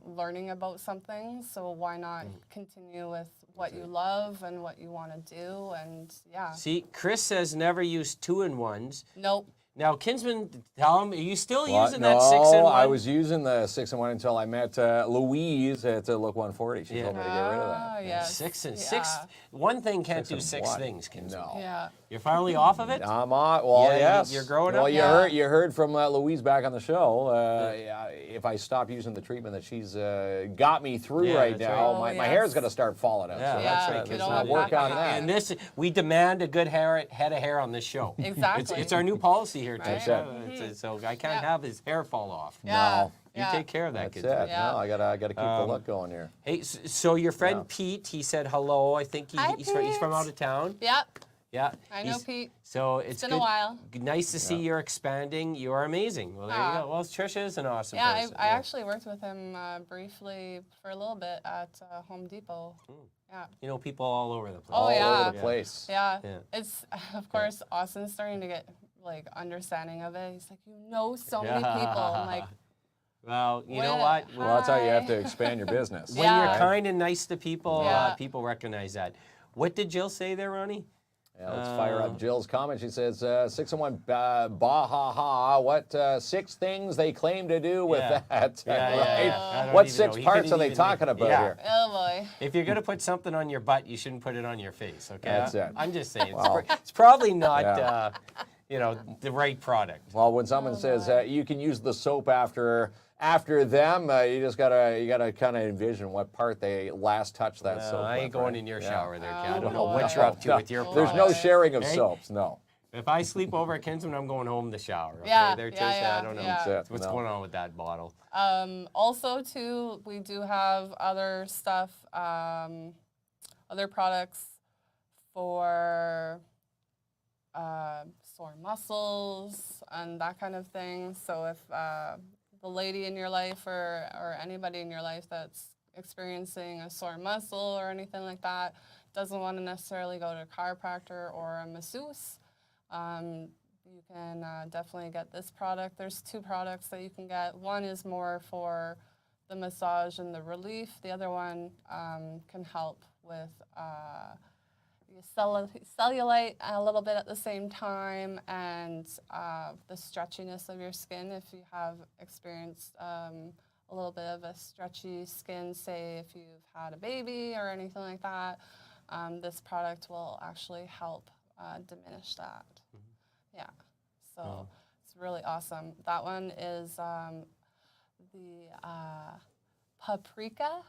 learning about something. So why not continue with what you love and what you want to do? And yeah, See, Chris says never use 2-in-1s. nope. Now, Kinsman, tell him, are you still What? using that 6-in-1? No, I was using the 6-in-1 until I met Louise at Look 140. She told me to get rid of Ah, that. yes. Six. Yeah. One thing can't do 6-in-1. six things, Kinsman. No. Yeah. You're finally off of it? I'm on. Well, Yeah, yes. you're growing well, up? you Yeah. heard you heard from Louise back on the show. If I stop using the treatment that she's got me through Yeah, right that's now, right. my Oh, hair's yes. going to start falling out. Yeah, so that's Yeah, right. you Kinsman. don't want work that on to that. happen. And this, we demand a good head of hair on this show. Exactly. It's our new policy here, Right. Trisha. So I can't Yeah. have his hair fall off. Yeah. No. You yeah. take care of that, That's Kinsman. it. Yeah. No, I gotta keep the look going here. Hey, so your friend Yeah. Pete, he said hello. I think Hi, he's from Pete. out of town. Yep. Yeah. I know he's- Pete. So it's been good. a while. Nice to see you're expanding. You are amazing. Well, there you Ah. go. Well, Trisha is an awesome Yeah, person. I actually worked with him briefly for a little bit at Home Depot. Yeah. You know people all over the place. Oh, All yeah. over the place. Yeah. Yeah. It's, of course, Austin's starting to get like understanding of it. He's like, you know so many people. I'm like, well, you know Well, what? Well, that's how you have to expand your business. When Yeah. you're kind and nice to people, Yeah. people recognize that. What did Jill say there, Ronnie? Yeah, let's fire up Jill's comment. She says, 601, bah ha ha, what 6 things they claim to do with Yeah. that, Yeah, right? yeah, yeah. I don't What even 6 know. He parts couldn't are they even talking name- about Yeah. here? oh boy. If you're going to put something on your butt, you shouldn't put it on your face, okay? That's it. I'm just saying. Wow. It's probably not, Yeah. the right product. Well, when someone says you can use the soap after them, you just gotta kind of envision what part they last touched that soap. I ain't with, going right? in your Yeah. shower there, Kat. I Oh, don't know boy. what you're up to with your There's no products. sharing of Hey? soaps, no. If I sleep over at Kinsman, I'm going home to shower. Okay, Yeah, there, yeah, Trish, yeah, I don't know yeah. That's it. what's No. going on with that bottle. Also, too, we do have other stuff, other products for sore muscles and that kind of thing. So if the lady in your life or anybody in your life that's experiencing a sore muscle or anything like that doesn't want to necessarily go to a chiropractor or a masseuse, you can definitely get this product. There's 2 products that you can get. One is more for the massage and the relief. The other one can help with your cellulite a little bit at the same time, and the stretchiness of your skin. If you have experienced a little bit of a stretchy skin, say if you've had a baby or anything like that, this product will actually help diminish that. Yeah, so it's really awesome. That one is the paprika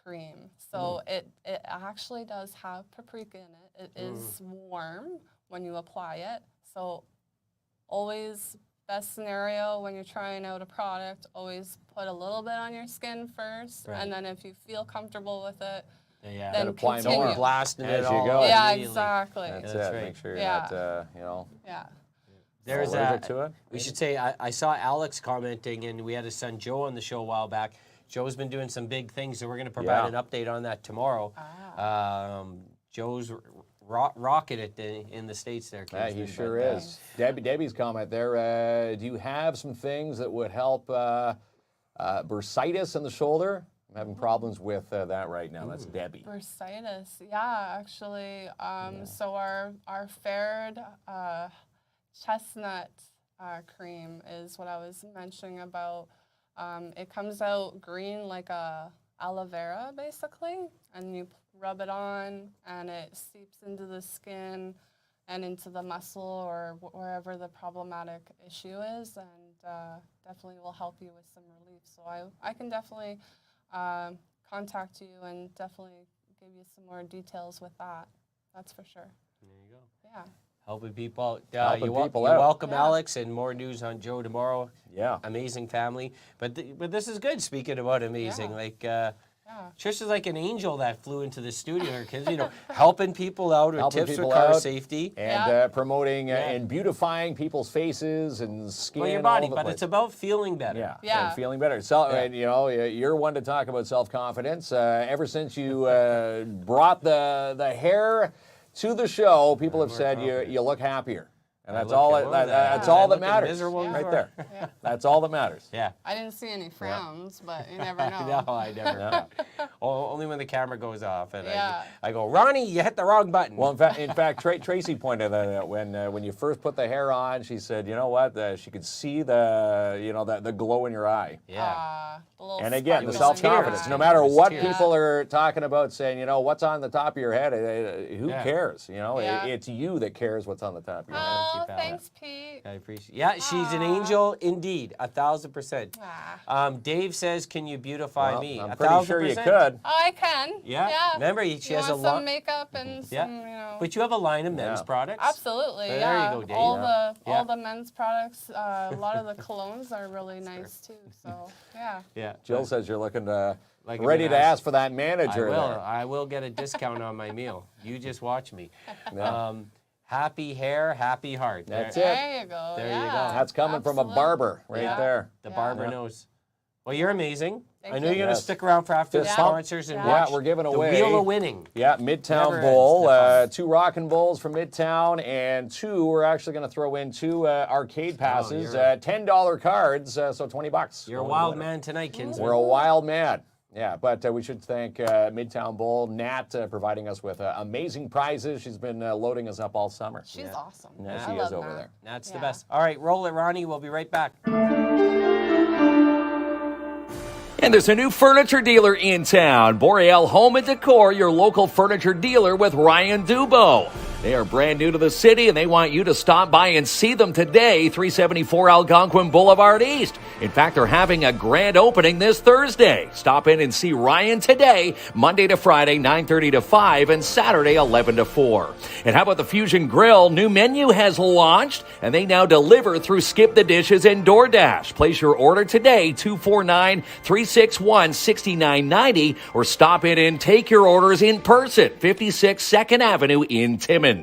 cream. So it actually does have paprika in it. It is warm when you apply it. So always, best scenario when you're trying out a product, always put a little bit on your skin first, Right. and then if you feel comfortable with it, Yeah. then apply more. continue. Don't blasting As it you all go. Yeah, immediately. exactly. That's That's it. right. Make sure you're Yeah. not, Yeah. There's So allergic to it? We should say I saw Alex commenting, and we had his son Joe on the show a while back. Joe's been doing some big things, so we're going to provide an update on that tomorrow. Joe's rocking it in the States there. Yeah, he Kinsman, sure but, is. Debbie's comment there, do you have some things that would help bursitis in the shoulder? I'm having problems with that right now. That's Debbie. Bursitis, yeah, actually. So our Fared chestnut cream is what I was mentioning about. It comes out green like a aloe vera, basically, and you rub it on, and it seeps into the skin and into the muscle or wherever the problematic issue is, and definitely will help you with some relief. So I can definitely contact you and definitely give you some more details with that. That's for sure. There you go. Yeah. Helping people out. Helping people you're out. welcome, Yeah. Alex, and more news on Joe tomorrow. Yeah. Amazing family. But this is good, speaking about amazing. Yeah. Like, Yeah. Trisha's like an angel that flew into the studio because, helping people out with Helping tips for people car out. safety. And Yeah. promoting and beautifying people's faces and skin. Well, your all body, over the but place. it's about feeling better. Yeah, Yeah. and feeling better. So, and you're one to talk about self-confidence. Ever since you brought the hair to the show, people have said you look happier, and that's look- all. what was That's that? all I that look matters. miserable Right before? there. That's all that matters. Yeah. I didn't see any frowns, but you never know. No, I never. Only when the camera goes off, and Yeah. I go, Ronnie, you hit the wrong button. Well, in fact, Tracy pointed that out when you first put the hair on. She said, you know what? She could see the glow in your eye. yeah. The little And again, the sparkle in your self-confidence. eye. No matter It was what tears. people are talking about, saying, what's on the top of your head, who Yeah. cares? Yeah. It's you that cares what's on the top of your head. Oh, keep that thanks, Pete. I appreciate. Yeah, she's an angel indeed, 1,000%. Ah. Dave says, "Can you beautify Well, me?" I'm pretty sure you 1,000%. could. Oh, I can. Yeah. Yeah. Remember, she You has a want lot. some makeup and Yeah. some, But you have a line of men's Yeah. products. Absolutely, There you yeah. go, Dave. All Yeah. all the men's products, a lot of the colognes are really nice too. So yeah. Yeah. Jill says you're looking Like ready an to ass. ask for that I manager will. there. I will get a discount on my meal. You just watch me. Yeah. Happy hair, happy heart. That's There- it. There you go. There you yeah. go. That's coming from a Absolutely. barber right Yeah. there. The Yeah. barber Yeah. knows. Well, you're amazing. Thank I know you. you're going to Yes. stick around for after the Yeah. sponsors and Yeah, watch we're giving the away- Wheel of Winning. Yeah, Midtown Never Bowl, ends. 2 Rockin' Bowls from Midtown, and 2, we're actually going to throw in 2 arcade passes, you're- $10 cards, so $20. You're a wild man tonight, KINZ. We're a wild man. Yeah, but we should thank Midtown Bowl, Nat, providing us with amazing prizes. She's been loading us up all summer. She's awesome. Yeah, I she love is over Nat. there. That's the Yeah. best. All right, roll it, Ronnie. We'll be right back. And there's a new furniture dealer in town. Boreal Home and Decor, your local furniture dealer with Ryan Dubo. They are brand new to the city, and they want you to stop by and see them today, 374 Algonquin Boulevard East. In fact, they're having a grand opening this Thursday. Stop in and see Ryan today, Monday to Friday, 9:30 to 5, and Saturday, 11 to 4. And how about the Fusion Grill? New menu has launched, and they now deliver through Skip the Dishes and DoorDash. Place your order today, 249-361-6990, or stop in and take your orders in person, 56 2nd Avenue in Timmins.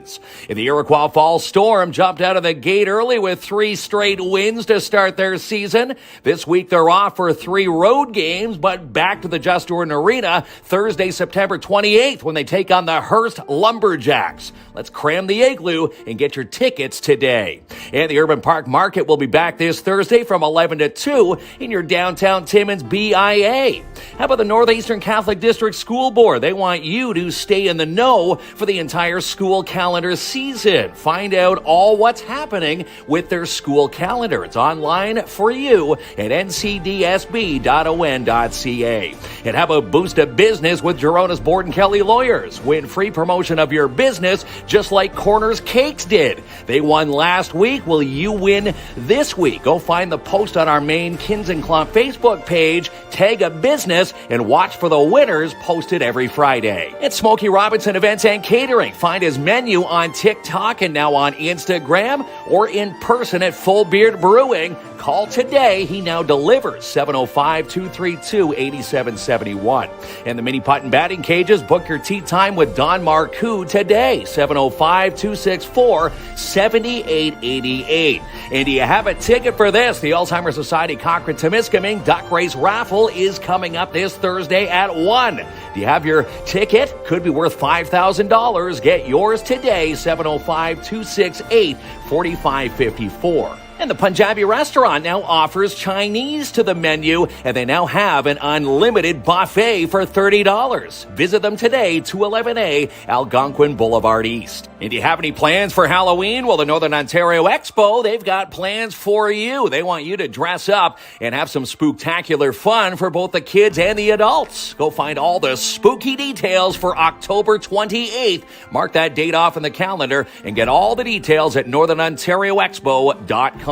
And the Iroquois Falls Storm jumped out of the gate early with 3 straight wins to start their season. This week they're off for 3 road games, but back to the Just Jordan Arena Thursday, September 28th when they take on the Hearst Lumberjacks. Let's cram the igloo and get your tickets today. And the Urban Park Market will be back this Thursday from 11 to 2 in your downtown Timmins BIA. How about the Northeastern Catholic District School Board? They want you to stay in the know for the entire school calendar season. Find out all what's happening with their school calendar. It's online for you at ncdsb.on.ca. And how about Boost a Business with Gerona's Board and Kelly Lawyers? Win free promotion of your business just like Corner's Cakes did. They won last week. Will you win this week? Go find the post on our main KINZ and KLOMP Facebook page, tag a business, and watch for the winners posted every Friday. It's Smokey Robinson Events and Catering. Find his menu on TikTok and now on Instagram or in person at Full Beard Brewing. Call today. He now delivers 705-232-8771. And the mini putt and batting cages, book your tee time with Don Marcoux today, 705-264-7888. And do you have a ticket for this? The Alzheimer's Society Cochrane-Temiskaming Duck Race Raffle is coming up this Thursday at 1. Do you have your ticket? Could be worth $5,000. Get yours today, 705-268-4554. And the Punjabi restaurant now offers Chinese to the menu, and they now have an unlimited buffet for $30. Visit them today, 211A Algonquin Boulevard East. And do you have any plans for Halloween? Well, the Northern Ontario Expo, they've got plans for you. They want you to dress up and have some spooktacular fun for both the kids and the adults. Go find all the spooky details for October 28th. Mark that date off in the calendar and get all the details at northernontarioexpo.com.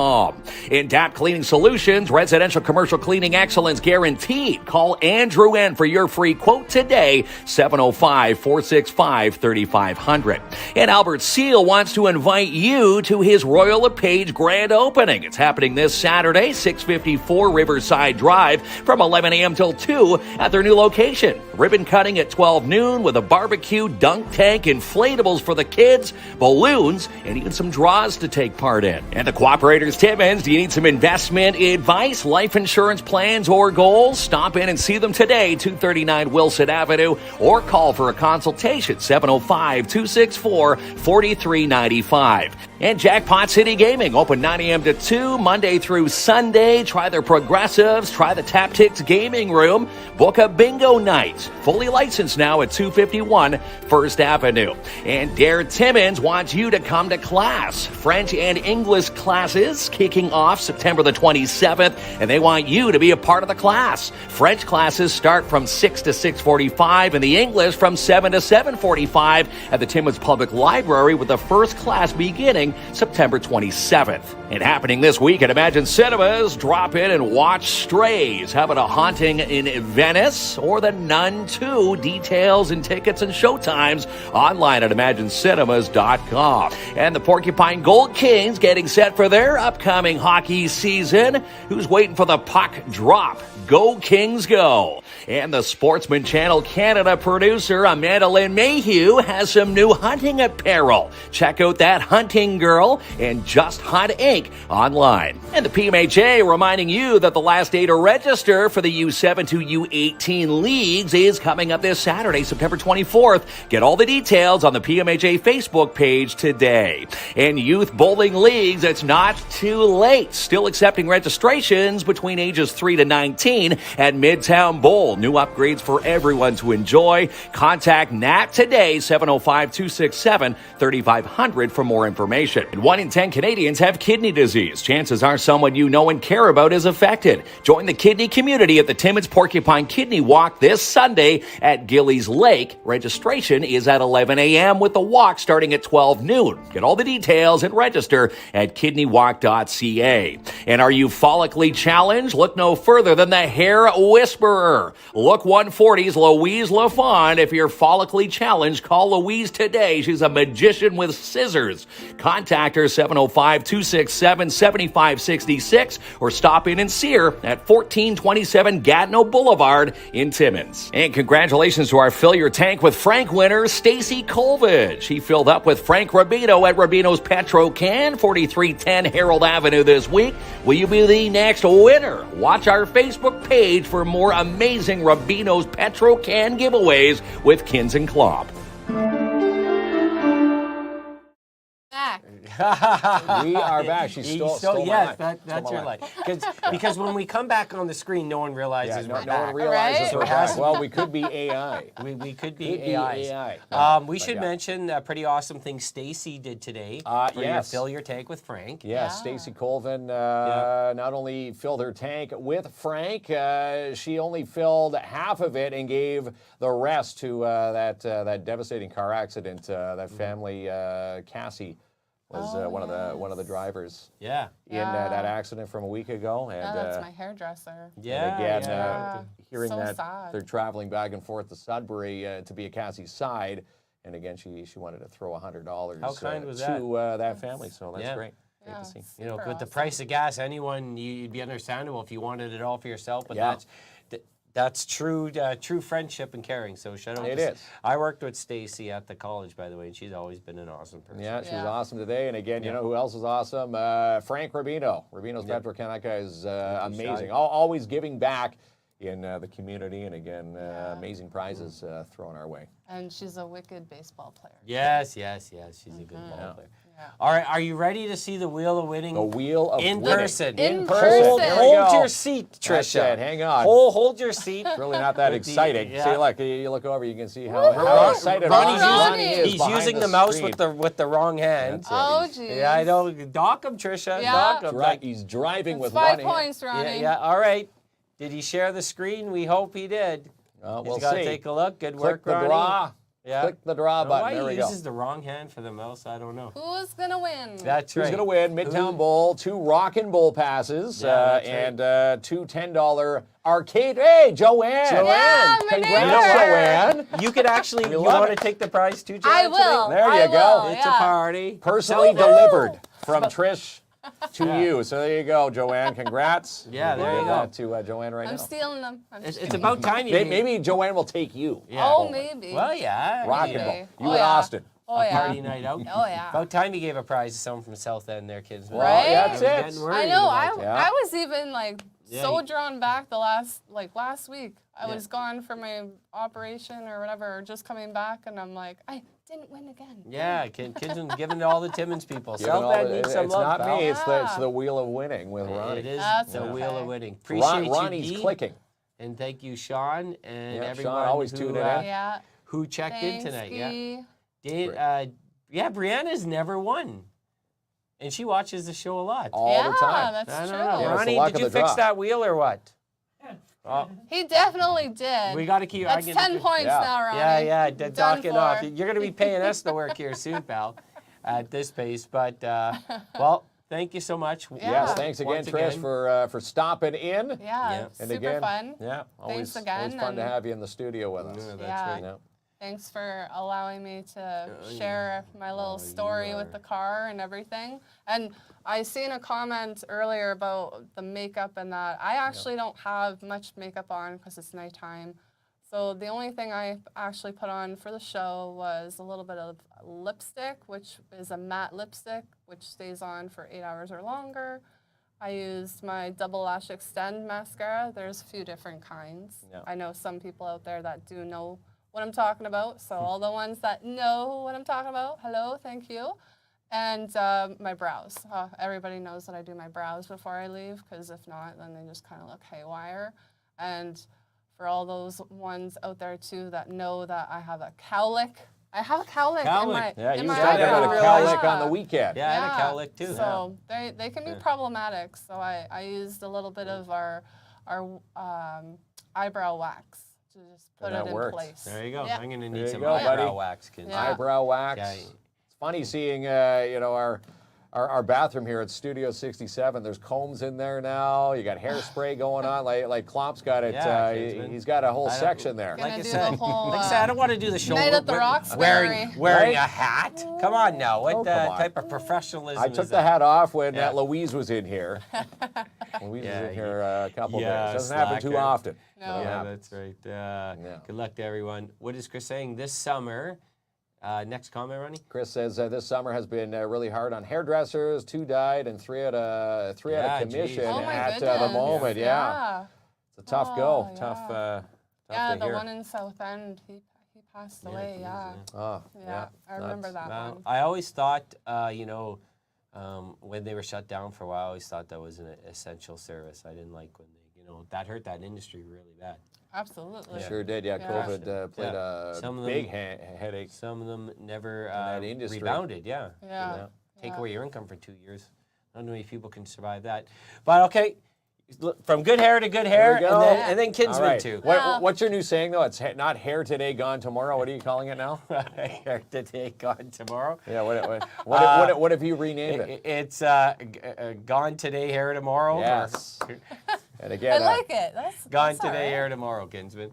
In DAP Cleaning Solutions, residential commercial cleaning excellence guaranteed. Call Andrew N for your free quote today, 705-465-3500. And Albert Seal wants to invite you to his Royal LePage grand opening. It's happening this Saturday, 654 Riverside Drive from 11 a.m. till 2 at their new location. Ribbon cutting at 12 noon with a barbecue, dunk tank, inflatables for the kids, balloons, and even some draws to take part in. And the Cooperators Timmins, do you need some investment advice, life insurance plans, or goals? Stop in and see them today, 239 Wilson Avenue, or call for a consultation, 705-264-4395. And Jackpot City Gaming, open 9 a.m. to 2, Monday through Sunday. Try their progressives, try the Taptics Gaming Room, book a bingo night. Fully licensed now at 251 First Avenue. And Dare Timmins wants you to come to class. French and English classes kicking off September the 27th, and they want you to be a part of the class. French classes start from 6 to 6:45, and the English from 7 to 7:45 at the Timmins Public Library, with the first class beginning September 27th. And happening this week at Imagine Cinemas, drop in and watch Strays. How about a haunting in Venice or The Nun 2? Details and tickets and showtimes online at ImagineCinemas.com. And the Porcupine Gold Kings getting set for their upcoming hockey season. Who's waiting for the puck drop? Go Kings, go. And the Sportsman Channel Canada producer Amanda Lynn Mayhew has some new hunting apparel. Check out that hunting girl and Just Hunt Inc. online. And the PMHA reminding you that the last day to register for the U7 to U18 leagues is coming up this Saturday, September 24th. Get all the details on the PMHA Facebook page today. In youth bowling leagues, it's not too late. Still accepting registrations between ages 3 to 19 at Midtown Bowl. New upgrades for everyone to enjoy. Contact Nat today, 705-267-3500 for more information. And 1 in 10 Canadians have kidney disease. Chances are someone you know and care about is affected. Join the kidney community at the Timmins Porcupine Kidney Walk this Sunday at Gillies Lake. Registration is at 11 a.m. with the walk starting at 12 noon. Get all the details and register at kidneywalk.ca. And are you follically challenged? Look no further than the Hair Whisperer. Look 140's Louise LaFond. If you're follically challenged, call Louise today. She's a magician with scissors. Contact her 705-267-7566 or stop in and see her at 1427 Gatineau Boulevard in Timmins. And congratulations to our Fill Your Tank with Frank winner, Stacy Colvin. She filled up with Frank Rubino at Rubino's Petro Can, 4310 Harold Avenue this week. Will you be the next winner? Watch our Facebook page for more amazing Rubino's Petro Can giveaways with KINZ and KLOMP. We are back. She stole my yes, line. that's your line. Because when we come back on the screen, no one realizes No we're back. one realizes Right? we're back. Well, we could be AI. We could be Could be AIs. AI. We should mention a pretty awesome thing Stacy did today for your yes. Fill Your Tank with Frank. Yes, Stacy Colvin not only filled her tank with Frank, she only filled half of it and gave the rest to that devastating car accident. That family, Cassie, was one of the drivers in that accident from a week ago. And that's my hairdresser. Yeah. and again, hearing So that sad. they're traveling back and forth to Sudbury to be at Cassie's side. And again, she wanted to throw $100 How kind was to that family. So that's great. Great to see. You know, Super with the awesome. price of gas, anyone, you'd be understandable if you wanted it all for yourself. But Yeah. that's true friendship and caring. So shout out. It to- is. I worked with Stacy at the college, by the way, and she's always been an awesome person. Yeah, she was Yeah. awesome today. And again, you know who else was awesome? Frank Rubino. Rubino's Petro Canica is amazing. Always giving back in the community. And again, amazing prizes thrown our way. And she's a wicked baseball player. Yes. She's a good ball player. All right, are you ready to see the Wheel of Winning? The Wheel of in Winning. person. In person. person. There we Hold go. your seat, Trisha. That's it. Hang on. Hold your seat. It's really not that With the- exciting. yeah. See, look, you look over, you can see how excited Ronnie's Ronnie using- is He's behind using the mouse screen. with the wrong hand. That's it. Oh, He's- geez. Yeah, I know. Dock him, Trisha. Yeah. Dock him. He's driving with 5 one points, hand. Ronnie. Yeah. All right. Did he share the screen? We hope he did. We'll He's got to see. take a look. Good Click work, the Ronnie. draw. Yeah. Click the draw button. Why There we he go. uses the wrong hand for the mouse, I don't know. Who's going to win? That's Who's right. going to win? Midtown Bowl, 2 Rockin' Bowl passes, Yeah, that's and 2 $10 arcade. Hey, Joanne! Yeah, my Congrats, neighbor. Joanne! You could actually, you love want to it. take the prize too, I Joanne, will. today? There you I go. will, It's a yeah. party. Personally Tell them. delivered from Trish to you. So there you go, Joanne. Congrats. Yeah, there We'll you give go. that to Joanne right I'm now. stealing them. It's about time you Maybe Joanne will take you. Yeah. Oh, maybe. Well, yeah. Rockin' you know, Bowl. Maybe. You Oh, and yeah. Austin. Oh, yeah. Party night out. Oh, yeah. About time you gave a prize to someone from South End there, kids. Well, Right? that's I'm it. getting worried I know. about Yeah. I was even like Yeah, so you- drawn back the last week. I Yeah. was gone for my operation or whatever, just coming back, and I'm like, I didn't win again. Yeah, kids and giving to all the Timmins people. Giving all South End the- needs some it's love, not pal. me. It's Yeah. the wheel of winning with Ronnie. It is That's the Wheel okay. of Winning. Appreciate Ronnie's you, Dee. clicking. And thank you, Sean, and Yeah, everyone Sean always who, tuning in. Yeah. who checked in Thanks, tonight. Guy. Yeah, Brianna's never won. And she watches the show a lot. All yeah, the time. that's I true. don't know. Yeah, it's the Ronnie, luck did of you the fix draw. that wheel or what? Oh, He definitely did. we got to keep. That's 10 points Yeah. now, Ronnie. Yeah, Done dock it off. for. You're going to be paying us to work here soon, pal, at this pace. But, well, thank you so much. Yeah. Yes, thanks again, Once Trish, again. for stopping in. Yeah, Yeah. it's And super again, fun. Yeah, always again, fun to and- have you in the studio with us. Yeah, that's Yeah. right. Yeah. Thanks for allowing me to share my little story with the car and everything. And I seen a comment earlier about the makeup and that. I actually don't have much makeup on because it's nighttime. So the only thing I actually put on for the show was a little bit of lipstick, which is a matte lipstick, which stays on for 8 hours or longer. I used my Double Lash Extend mascara. There's a few different kinds. Yeah. I know some people out there that do know what I'm talking about. So all the ones that know what I'm talking about, hello, thank you. And my brows. Everybody knows that I do my brows before I leave, because if not, then they just kind of look haywire. And for all those ones out there too that know that I have a cowlick. I have a cowlick in my Yeah, you in my started with a eyebrow. cowlick on the weekend. Yeah, I had a cowlick too. So they can be problematic. So I used a little bit of our eyebrow wax to just put And it that in worked. place. There you go. Yeah. I'm going to There need you some go, eyebrow buddy. wax. Kinsey. Yeah. Eyebrow wax. Yeah. It's funny seeing, you know, our bathroom here at Studio 67. There's combs in there now. You got hairspray going on. Like Klomp's got it. Yeah, Kinsman. He's got a whole I don't- section there. Gonna Like I do said, the whole, like I said, I don't want to do the show Night at the Roxbury. wearing Right? a hat. Come on now, what Oh, come on. type of professionalism I is took the that? hat off when Yeah. Louise was in here. Louise Yeah, was in here a couple yeah, days. Doesn't happen too slacker. often. No. Yeah, that's right. Yeah. Good luck to everyone. What is Chris saying? This summer, next comment, Ronnie? Chris says this summer has been really hard on hairdressers. 2 died and 3 out of Yeah, commission Oh my at goodness. the moment. Yeah. It's a tough go. Oh, Tough. yeah. Tough Yeah, to the hear. one in Southend, he passed away. Yeah. Oh, Yeah, I remember that Well, one. I always thought, you know, when they were shut down for a while, I always thought that was an essential service. I didn't like when they, you know, that hurt that industry really bad. Absolutely. Sure did. Yeah, Yeah. COVID played Yeah. a Some of them- big headache. Some of them never that industry. rebounded. Yeah. Yeah. You know, take Yeah. away your income for 2 years. I don't know if people can survive that. But okay, look, from good hair to good hair, There we go. and then All Kinsman right. too. What's your new saying though? It's not hair today, gone tomorrow. What are you calling it now? Hair today, gone tomorrow. Yeah. What have you renamed it? It's gone today, hair tomorrow. or Yes. And I again, like it. That's Gone that's all today, right. hair tomorrow, Kinsman.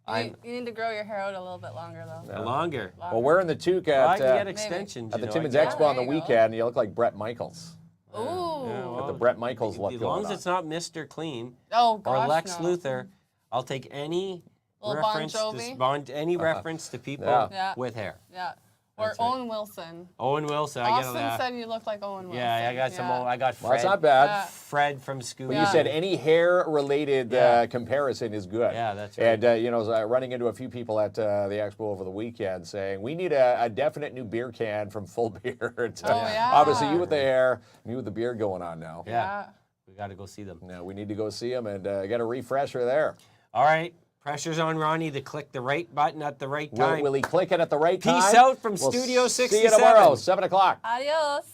You need to grow your hair out a little bit longer though. Longer. well, we're in the toque Well, I at, can get at extensions. the you know, Timmins I can- Expo on the there you go. weekend. You look like Brett Michaels. Ooh. well, The Brett Michaels look As going long as on. it's not Mr. Clean Oh gosh. or Lex no. Luthor, I'll take any Little Bon reference Jovi? any reference to people Yeah. Yeah. with hair. Yeah. Or That's right. Owen Wilson. Owen Wilson, I get Austin that. said you look like Owen Wilson. Yeah, I got some. I got Well, that's Fred. not bad. Yeah. Fred from Scooby. But you said any hair-related Yeah. comparison is good. Yeah, that's right. And you know, I was running into a few people at the expo over the weekend saying we need a definite new beer can from Full Beard. yeah. Obviously, you with the hair, me with the beard going on now. Yeah. We got to go see them. No, we need to go see them and get a refresher there. All right. Pressure's on Ronnie to click the right button at the right time. Will he click it at the right time? Peace out from We'll Studio See you 67. tomorrow, 7 o'clock. Adios.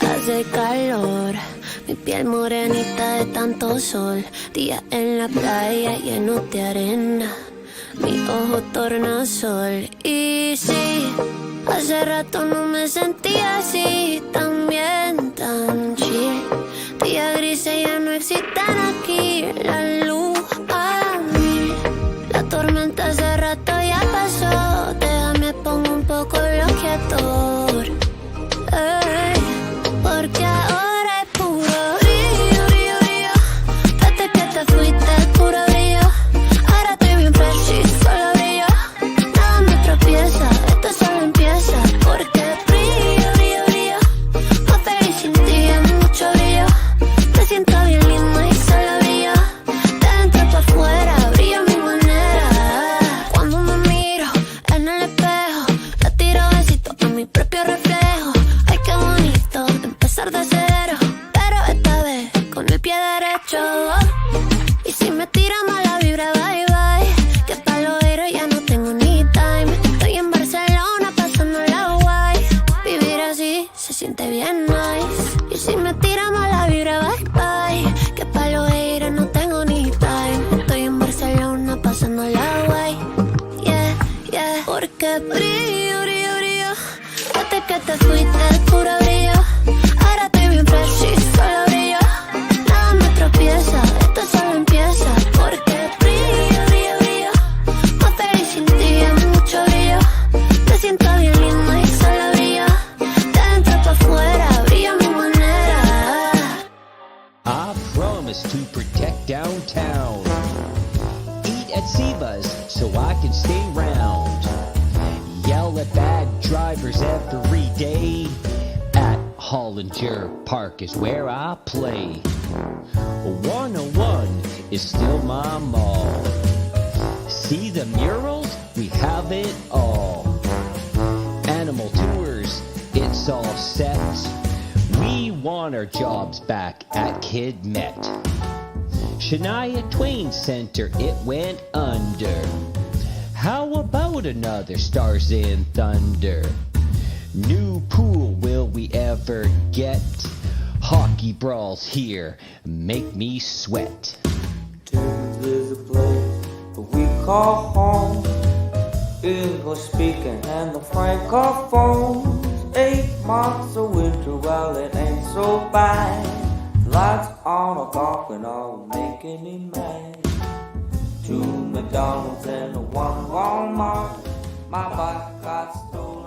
Hace calor, mi piel morenita de tanto sol. Día en la playa llenos de arena, mi ojo tornasol. Y sí, hace rato no me sentía así, tan bien, tan chill. Día grises ya no existen aquí, la luz a mí. La tormenta hace rato ya pasó, déjame pongo un poco bloqueador. Ey, porque ahora es puro brillo, brillo, brillo. Desde que te fuiste, puro brillo. Ahora estoy bien fresh y solo brillo. Nada me tropieza, esto solo empieza. Porque brillo, brillo, brillo. Más feliz sin ti es mucho brillo. Me siento bien lindo y solo brillo. De dentro para afuera, brillo a mi manera. Cuando me miro en el espejo, le tiro besitos a mi propio reflejo. Ay, qué bonito empezar de cero, pero esta vez con el pie derecho. Y si me tira mala vibra, bye bye. Que pa' lo héroe ya no tengo ni time. Estoy en Barcelona pasando la guay. Vivir así se siente bien nice. Y si me tira mala vibra, bye bye. Que pa' lo héroe no tengo ni time. Estoy en Barcelona pasando la guay. Yeah, yeah. Porque brillo, brillo, brillo. Desde que te fuiste, puro brillo. drivers every day. At Hollinger Park is where I play. 101 is still my mall. See the murals? We have it all. Animal tours, it's all set. We want our jobs back at Kid Met. Shania Twain Center, it went under. How about another Stars and Thunder? New pool, will we ever get? Hockey brawls here make me sweat. There's a place that we call home. English speaking and the francophones. 8 months of winter, well it ain't so bad. Lights on a golf and all making me mad. 2 McDonald's and 1 Walmart. My bike got stolen.